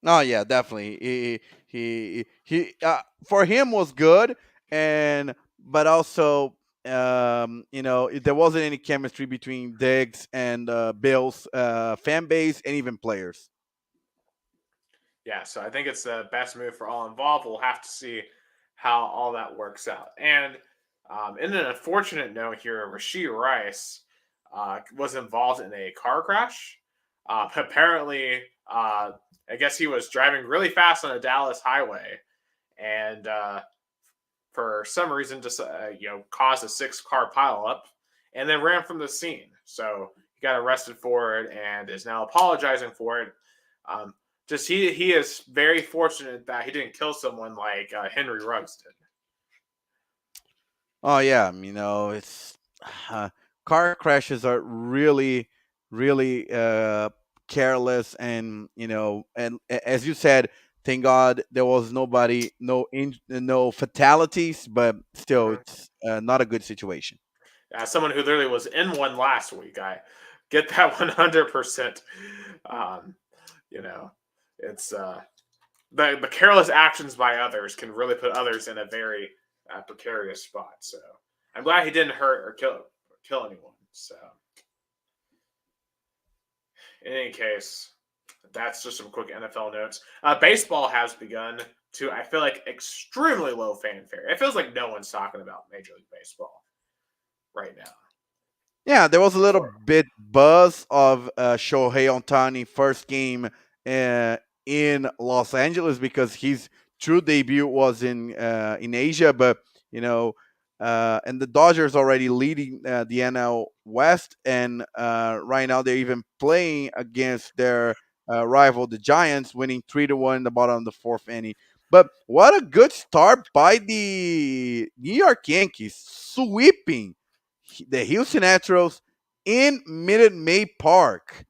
Speaker 2: Oh yeah, definitely. He for him was good, but also there wasn't any chemistry between Diggs and Bill's fan base and even players.
Speaker 1: Yeah, so I think it's the best move for all involved. We'll have to see how all that works out. And in an unfortunate note here, Rashee Rice was involved in a car crash. Apparently, I guess he was driving really fast on a Dallas highway, and for some reason, just caused a 6-car pileup, and then ran from the scene. So he got arrested for it and is now apologizing for it. He is very fortunate that he didn't kill someone like Henry Ruggs did.
Speaker 2: Oh yeah, it's car crashes are really careless, and as you said, Thank God there was nobody, no fatalities, but still,
Speaker 1: Mhm.
Speaker 2: it's not a good situation.
Speaker 1: As someone who literally was in one last week, I get that 100%. Um, you know, it's the careless actions by others can really put others in a very precarious spot. So I'm glad he didn't hurt or kill anyone. So in any case, that's just some quick NFL notes. Baseball has begun to, I feel like, extremely low fanfare. It feels like no one's talking about Major League Baseball right now.
Speaker 2: Yeah, there was a little
Speaker 1: Before.
Speaker 2: bit buzz of Shohei Ohtani first game in Los Angeles because his true debut was in Asia, but you know, and the Dodgers already leading the NL West, and right now they're even playing against their rival, the Giants, winning 3-1 in the bottom of the fourth inning. But what a good start by the New York Yankees, sweeping the Houston Astros in Minute Maid Park.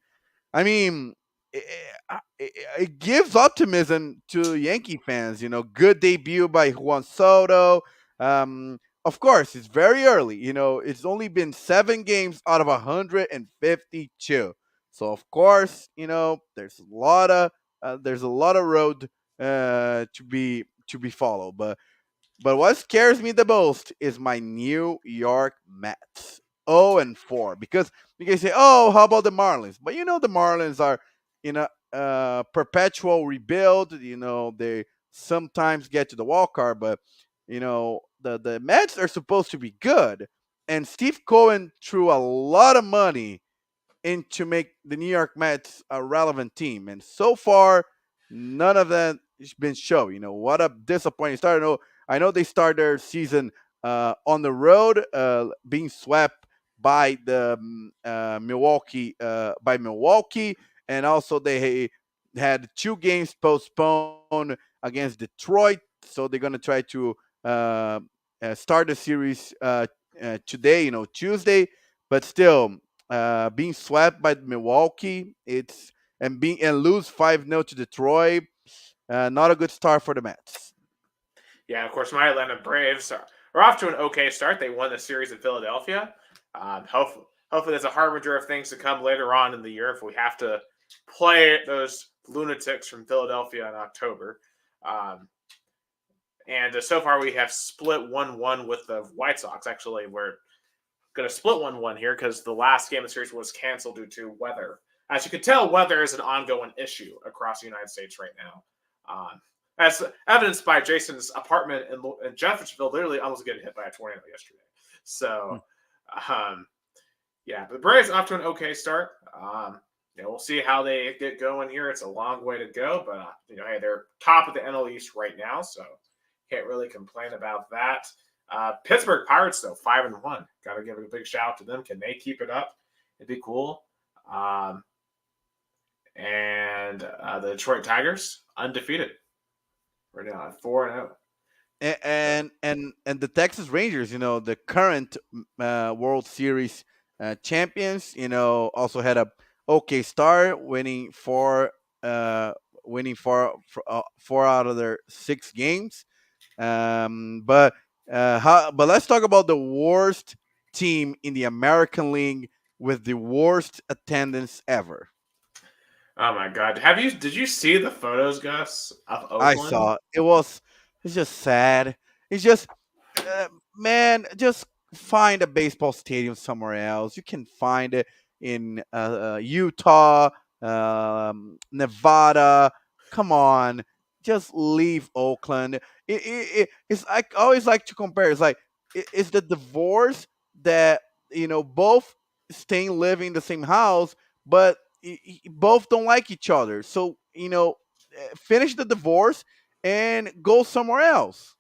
Speaker 2: I mean, it gives optimism to Yankee fans. Good debut by Juan Soto. Of course, it's very early. It's only been 7 games out of 152. So of course, there's a lot of road to be followed. But what scares me the most is my New York Mets. 0-4. Because you can say, oh, how about the Marlins? But the Marlins are in a perpetual rebuild. They sometimes get to the wild card, but the Mets are supposed to be good. And Steve Cohen threw a lot of money and to make the New York Mets a relevant team. And so far, none of that has been shown. What a disappointing start. I know they start their season on the road, being swept by the Milwaukee, and also they had 2 games postponed against Detroit. So they're gonna try to uh, start the series today, Tuesday. But still, being swept by Milwaukee, and lose 5-0 to Detroit. Not a good start for the Mets.
Speaker 1: Yeah, of course, my Atlanta Braves are off to an okay start. They won the series in Philadelphia. Hopefully, that's a harbinger of things to come later on in the year if we have to play those lunatics from Philadelphia in October. Um, and so far, we have split 1-1 with the White Sox. Actually, we're going to split 1-1 here because the last game of the series was canceled due to weather. As you can tell, weather is an ongoing issue across the United States right now. As evidenced by Jason's apartment in Jeffersonville, literally almost getting hit by a tornado yesterday. So, yeah, but the Braves off to an okay start. We'll see how they get going here. It's a long way to go, but hey, they're top of the NL East right now, so can't really complain about that. Pittsburgh Pirates though 5-1. Got to give a big shout out to them. Can they keep it up? It'd be cool. And the Detroit Tigers undefeated. We're now at 4-0.
Speaker 2: And the Texas Rangers, the current World Series champions, also had a okay start, winning four out of their 6 games. But let's talk about the worst team in the American League with the worst attendance ever.
Speaker 1: Oh my God! Did you see the photos, Gus, of
Speaker 2: I
Speaker 1: Oakland?
Speaker 2: saw it's just sad. It's just man, just find a baseball stadium somewhere else. You can find it in Utah, Nevada. Come on, just leave Oakland. It's I always like to compare. It's like it's the divorce that both staying living in the same house, but both don't like each other. So finish the divorce and go somewhere else.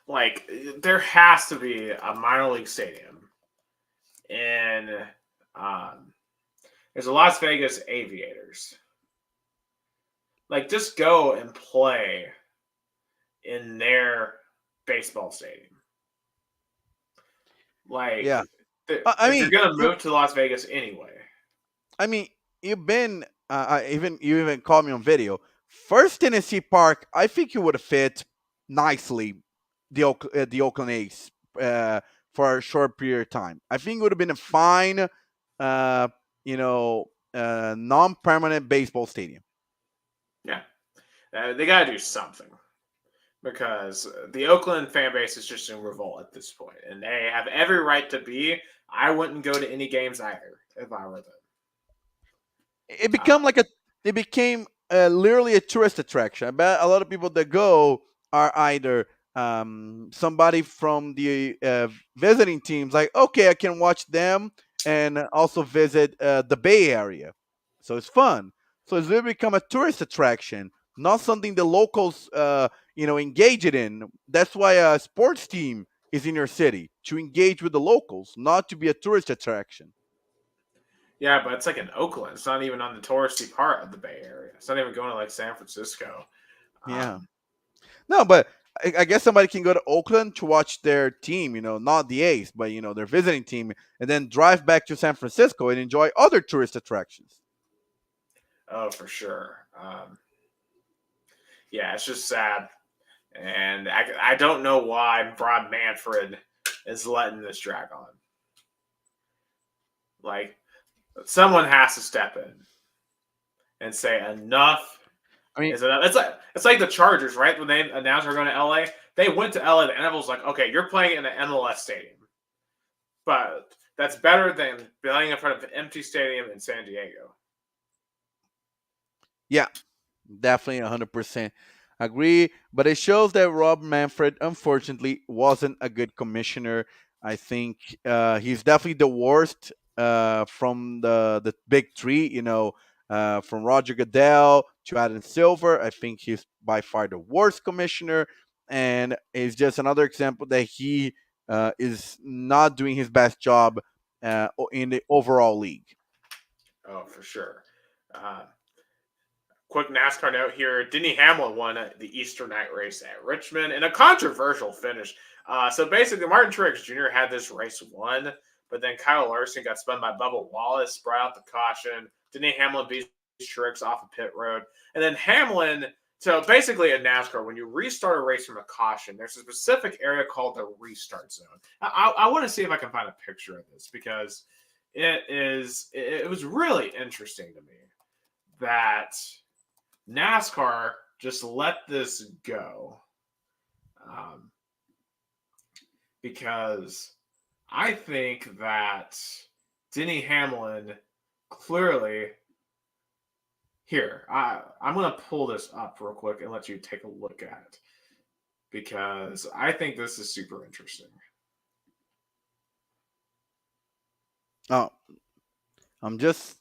Speaker 1: Like there has to be a minor league stadium in um, there's a Las Vegas Aviators. Like just go and play in their baseball stadium. Like
Speaker 2: Yeah. I
Speaker 1: if you're
Speaker 2: mean,
Speaker 1: gonna move to Las Vegas anyway.
Speaker 2: I mean, you've been even you even called me on video First Tennessee Park, I think it would have fit nicely the Oakland A's for a short period of time. I think it would have been a fine, uh, non-permanent baseball stadium.
Speaker 1: Yeah, they got to do something because the Oakland fan base is just in revolt at this point, and they have every right to be. I wouldn't go to any games either if I were them.
Speaker 2: It become like a it became literally a tourist attraction. I bet a lot of people that go are either somebody from the visiting teams, like, okay, I can watch them and also visit the Bay Area, so it's fun. So it's really become a tourist attraction, not something the locals engage it in. That's why a sports team is in your city, to engage with the locals, not to be a tourist attraction.
Speaker 1: Yeah, but it's like in Oakland. It's not even on the touristy part of the Bay Area. It's not even going to like San Francisco.
Speaker 2: Yeah. No, but I guess somebody can go to Oakland to watch their team, not the A's, but their visiting team, and then drive back to San Francisco and enjoy other tourist attractions.
Speaker 1: Oh, for sure. Yeah, it's just sad, and I don't know why Rob Manfred is letting this drag on. Like, someone has to step in and say enough.
Speaker 2: I mean,
Speaker 1: is enough. It's like the Chargers, right? When they announced they're going to LA, they went to LA. The NFL was like, okay, you're playing in an MLS stadium, but that's better than playing in front of an empty stadium in San Diego.
Speaker 2: yeah, definitely 100% agree. But it shows that Rob Manfred, unfortunately, wasn't a good commissioner. I think he's definitely the worst from the big three. From Roger Goodell to Adam Silver. I think he's by far the worst commissioner, and it's just another example that he is not doing his best job in the overall league.
Speaker 1: Oh, for sure. Quick NASCAR note here. Denny Hamlin won the Easter night race at Richmond in a controversial finish. So basically, Martin Truex Jr. had this race won, but then Kyle Larson got spun by Bubba Wallace, brought out the caution. Denny Hamlin beat Truex off a pit road. And then Hamlin, so basically in NASCAR, when you restart a race from a caution, there's a specific area called the restart zone. I want to see if I can find a picture of this because it was really interesting to me that NASCAR just let this go because I think that Denny Hamlin clearly here. I'm going to pull this up real quick and let you take a look at it because I think this is super interesting.
Speaker 2: Oh, I'm just.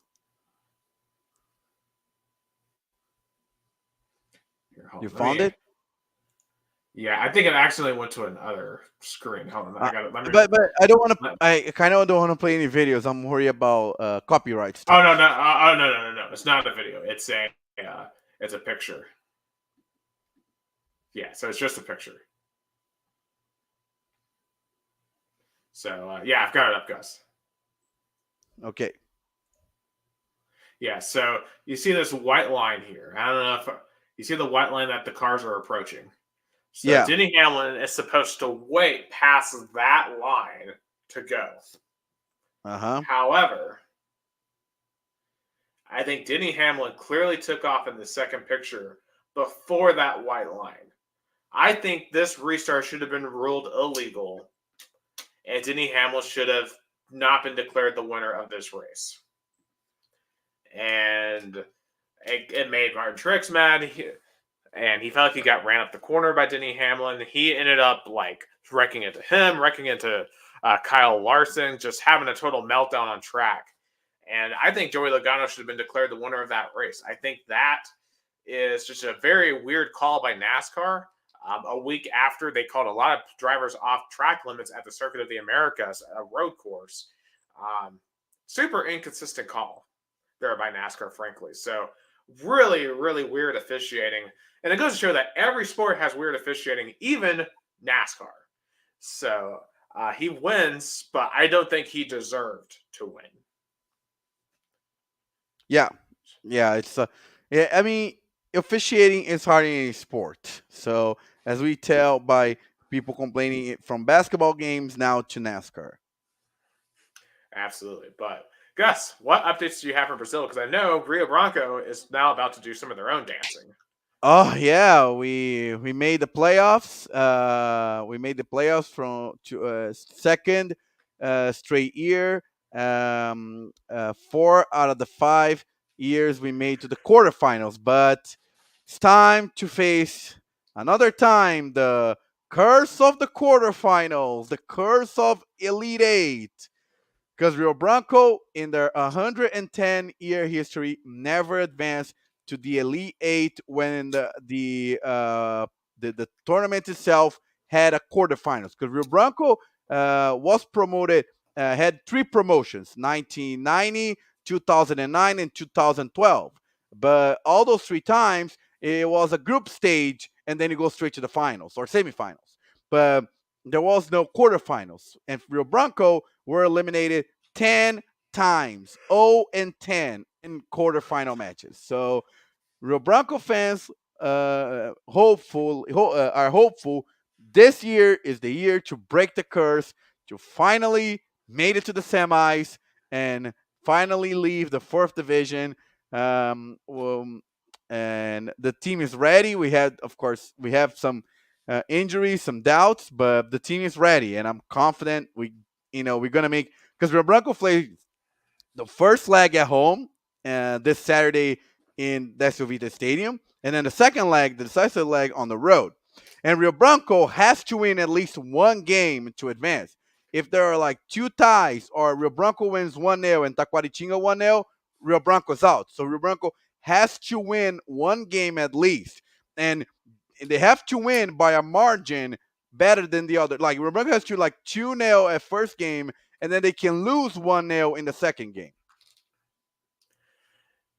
Speaker 1: Here, hold
Speaker 2: You
Speaker 1: on,
Speaker 2: found it?
Speaker 1: Yeah, I think it accidentally went to another screen. Hold on, I got it.
Speaker 2: But I don't want to. I kind of don't want to play any videos. I'm worried about copyright stuff.
Speaker 1: Oh no! It's not a video. It's a picture. Yeah, so it's just a picture. So yeah, I've got it up, Gus.
Speaker 2: Okay.
Speaker 1: Yeah, so you see this white line here. I don't know if you see the white line that the cars are approaching. So
Speaker 2: Yeah.
Speaker 1: Denny Hamlin is supposed to wait past that line to go. However, I think Denny Hamlin clearly took off in the second picture before that white line. I think this restart should have been ruled illegal, and Denny Hamlin should have not been declared the winner of this race. And it made Martin Truex mad. And he felt like he got ran up the corner by Denny Hamlin. He ended up like wrecking into him, wrecking into Kyle Larson, just having a total meltdown on track. And I think Joey Logano should have been declared the winner of that race. I think that is just a very weird call by NASCAR. A week after they called a lot of drivers off track limits at the Circuit of the Americas, a road course. Super inconsistent call there by NASCAR, frankly. So really, really weird officiating. And it goes to show that every sport has weird officiating, even NASCAR. So he wins, but I don't think he deserved to win.
Speaker 2: Yeah. It's. Yeah. I mean, officiating is hard in any sport. So as we tell by people complaining from basketball games now to NASCAR.
Speaker 1: Absolutely. But Gus, what updates do you have from Brazil? Because I know Rio Branco is now about to do some of their own dancing.
Speaker 2: Oh yeah, we made the playoffs. We made the playoffs from to second straight year. 4 out of the 5 years we made to the quarterfinals, but it's time to face another time the curse of the quarterfinals, the curse of Elite Eight. Because Rio Branco, in their 110-year history, never advanced to the Elite Eight when the tournament itself had a quarterfinals. Because Rio Branco was promoted, had 3 promotions: 1990, 2009, and 2012. But all those 3 times, it was a group stage, and then you go straight to the finals or semifinals. But there was no quarterfinals, and Rio Branco were eliminated 10 times, 0-10 in quarterfinal matches. So Rio Branco fans are hopeful this year is the year to break the curse, to finally made it to the semis and finally leave the fourth division. Well, and the team is ready. Of course, we have some injuries, some doubts, but the team is ready, and I'm confident we're gonna make because Rio Branco plays the first leg at home this Saturday in Décio Vita Stadium, and then the second leg, the decisive leg, on the road. And Rio Branco has to win at least one game to advance. If there are like 2 ties or Rio Branco wins 1-0 and Taquaritinga 1-0, Rio Branco's out. So Rio Branco has to win one game at least. And they have to win by a margin better than the other. Like Rio Branco has to like 2-0 at first game, and then they can lose 1-0 in the second game.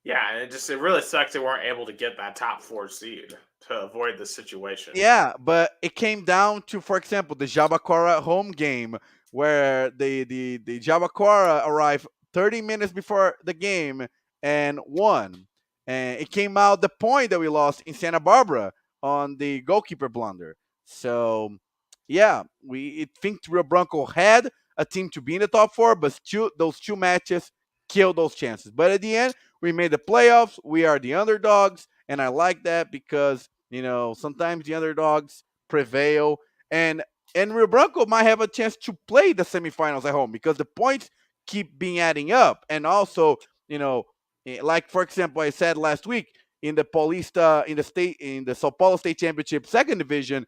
Speaker 1: Yeah, and it really sucks they weren't able to get that top 4 seed to avoid this situation.
Speaker 2: Yeah, but it came down to, for example, the Jabaquara home game where the Jabaquara arrived 30 minutes before the game and won. And it came out the point that we lost in Santa Barbara on the goalkeeper blunder. So, yeah, we think Rio Branco had a team to be in the top 4, but those 2 matches killed those chances. But at the end, we made the playoffs. We are the underdogs, and I like that because sometimes the underdogs prevail, and Rio Branco might have a chance to play the semifinals at home because the points keep being adding up, and also like for example, I said last week in the Paulista in the Sao Paulo State Championship second division,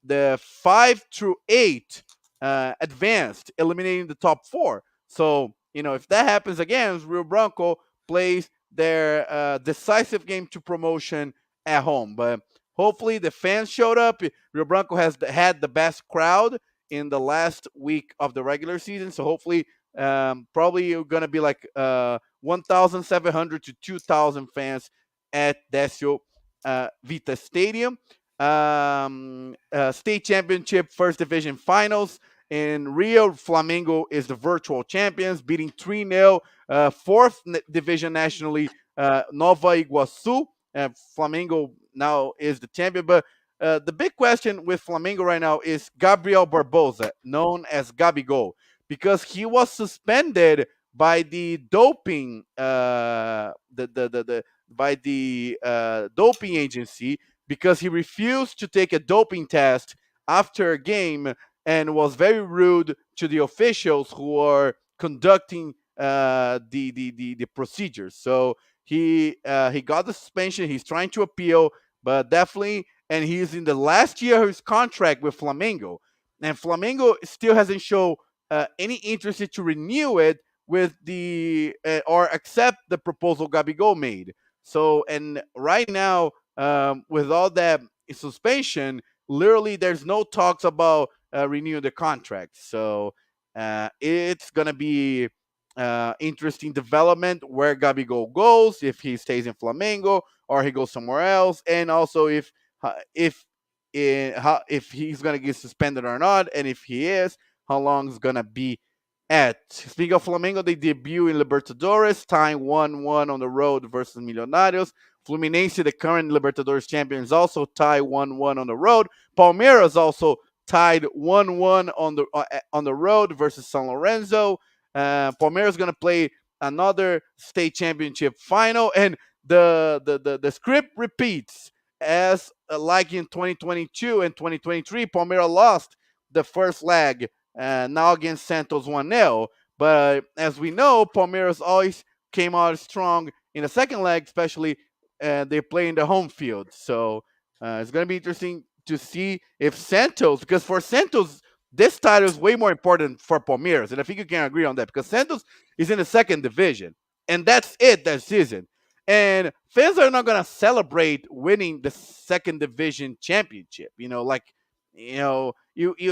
Speaker 2: the 5 through 8 advanced, eliminating the top 4. So if that happens again, Rio Branco plays their decisive game to promotion at home. But hopefully the fans showed up. Rio Branco has had the best crowd in the last week of the regular season, so hopefully probably you're gonna be like 1,700 to 2,000 fans at Décio Vita Stadium. State Championship First Division Finals. In Rio, Flamengo is the virtual champions, beating 3-0 fourth division nationally, Nova Iguaçu. Flamengo now is the champion. But the big question with Flamengo right now is Gabriel Barbosa, known as Gabigol, because he was suspended by the doping by the doping agency because he refused to take a doping test after a game and was very rude to the officials who are conducting the procedures. So he got the suspension. He's trying to appeal, but definitely, and he's in the last year of his contract with Flamengo, and Flamengo still hasn't shown any interest to renew it with the or accept the proposal Gabigol made. So, and right now, with all that suspension, literally there's no talks about renewing the contract. So it's gonna be interesting development where Gabigol goes, if he stays in Flamengo or he goes somewhere else, and also if he's gonna get suspended or not, and if he is, how long it's gonna be at. Speaking of Flamengo, they debut in Libertadores, tying 1-1 on the road versus Millonarios, Fluminense, the current Libertadores champions, also tied 1-1 on the road. Palmeiras also tied 1-1 on the road versus San Lorenzo. Palmeiras is going to play another state championship final, and the script repeats as like in 2022 and 2023. Palmeiras lost the first leg, now against Santos 1-0. But as we know, Palmeiras always came out strong in the second leg, especially they play in the home field. So it's going to be interesting to see if Santos, because for Santos, this title is way more important for Palmeiras. And I think you can agree on that because Santos is in the second division. And that's it that season. And fans are not going to celebrate winning the second division championship. You're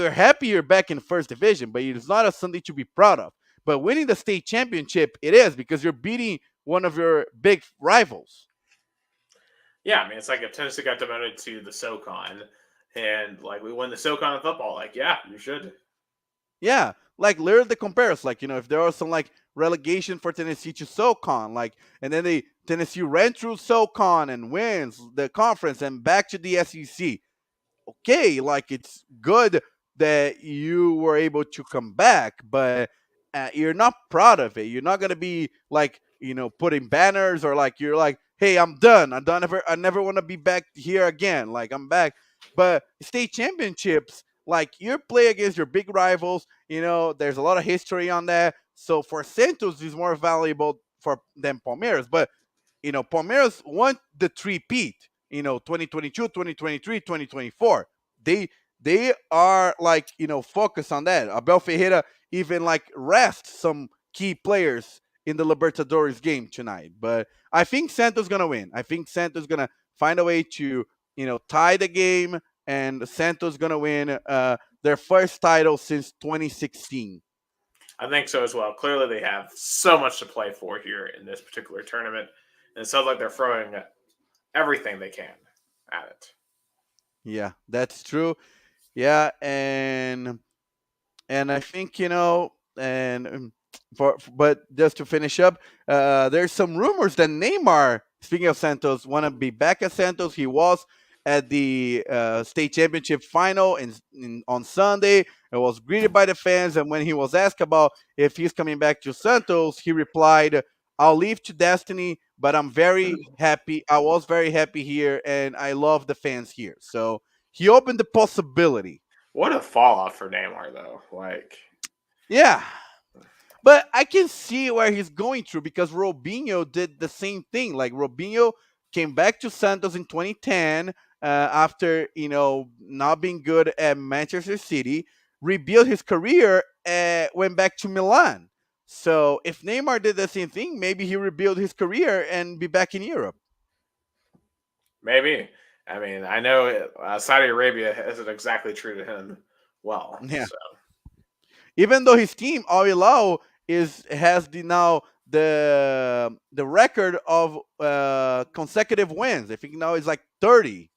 Speaker 2: happy you're back in first division, but it's not something to be proud of. But winning the state championship, it is because you're beating one of your big rivals.
Speaker 1: Yeah, I mean, it's like if Tennessee got demoted to the SoCon and like we win the SoCon in football, like, yeah, you should.
Speaker 2: Yeah, like literally the comparison, like if there was some like relegation for Tennessee to SoCon, like, and then Tennessee ran through SoCon and wins the conference and back to the SEC. Okay, like it's good that you were able to come back, but you're not proud of it. You're not gonna be like putting banners or like you're like, hey, I'm done. I never want to be back here again. Like I'm back. But state championships, like you play against your big rivals. There's a lot of history on that. So for Santos, is more valuable than Palmeiras. But Palmeiras won the three-peat, 2022, 2023, 2024. They are like, focused on that. Abel Ferreira even like rest some key players in the Libertadores game tonight. But I think Santos going to win. I think Santos going to find a way to, tie the game, and Santos going to win their first title since 2016.
Speaker 1: I think so as well. Clearly, they have so much to play for here in this particular tournament. And it sounds like they're throwing everything they can at it.
Speaker 2: Yeah, that's true. Yeah, and I think but just to finish up, there's some rumors that Neymar, speaking of Santos, want to be back at Santos. He was at the state championship final on Sunday. It was greeted by the fans, and when he was asked about if he's coming back to Santos, he replied, "I'll leave to destiny, but I'm very happy. I was very happy here, and I love the fans here." So he opened the possibility.
Speaker 1: What a fallout for Neymar, though. Like,
Speaker 2: yeah. But I can see where he's going through because Robinho did the same thing. Like Robinho came back to Santos in 2010 after not being good at Manchester City, rebuilt his career, went back to Milan. So if Neymar did the same thing, maybe he rebuild his career and be back in Europe.
Speaker 1: Maybe. I mean, I know Saudi Arabia isn't exactly treated him well.
Speaker 2: Yeah.
Speaker 1: So.
Speaker 2: Even though his team Al Hilal has the record of consecutive wins. I think now it's like 30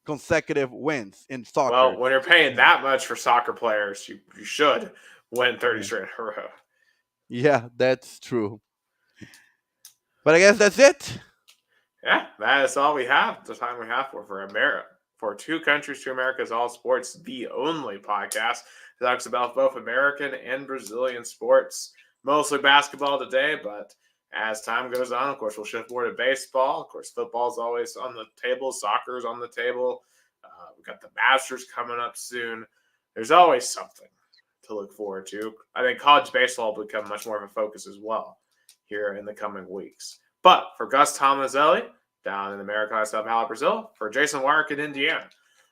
Speaker 2: consecutive wins in soccer.
Speaker 1: Well, when you're paying that much for soccer players, you should win 30 straight in a row.
Speaker 2: Yeah, that's true. But I guess that's it.
Speaker 1: Yeah, that is all we have. The time we have for America. For Two Countries, Two Americas, All Sports, the only podcast that talks about both American and Brazilian sports. Mostly basketball today, but as time goes on, of course, we'll shift more to baseball. Of course, football is always on the table. Soccer is on the table. We've got the Masters coming up soon. There's always something to look forward to. I think college baseball will become much more of a focus as well here in the coming weeks. But for Gus Tomazeli, down in the America, Sao Paulo, Brazil, for Jason Wyrick in Indiana,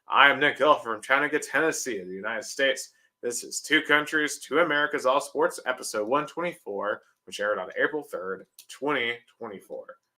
Speaker 1: I am Nick Hill from Chattanooga, Tennessee, in the United States. This is Two Countries, Two Americas, All Sports, episode 124, which aired on April 3rd, 2024.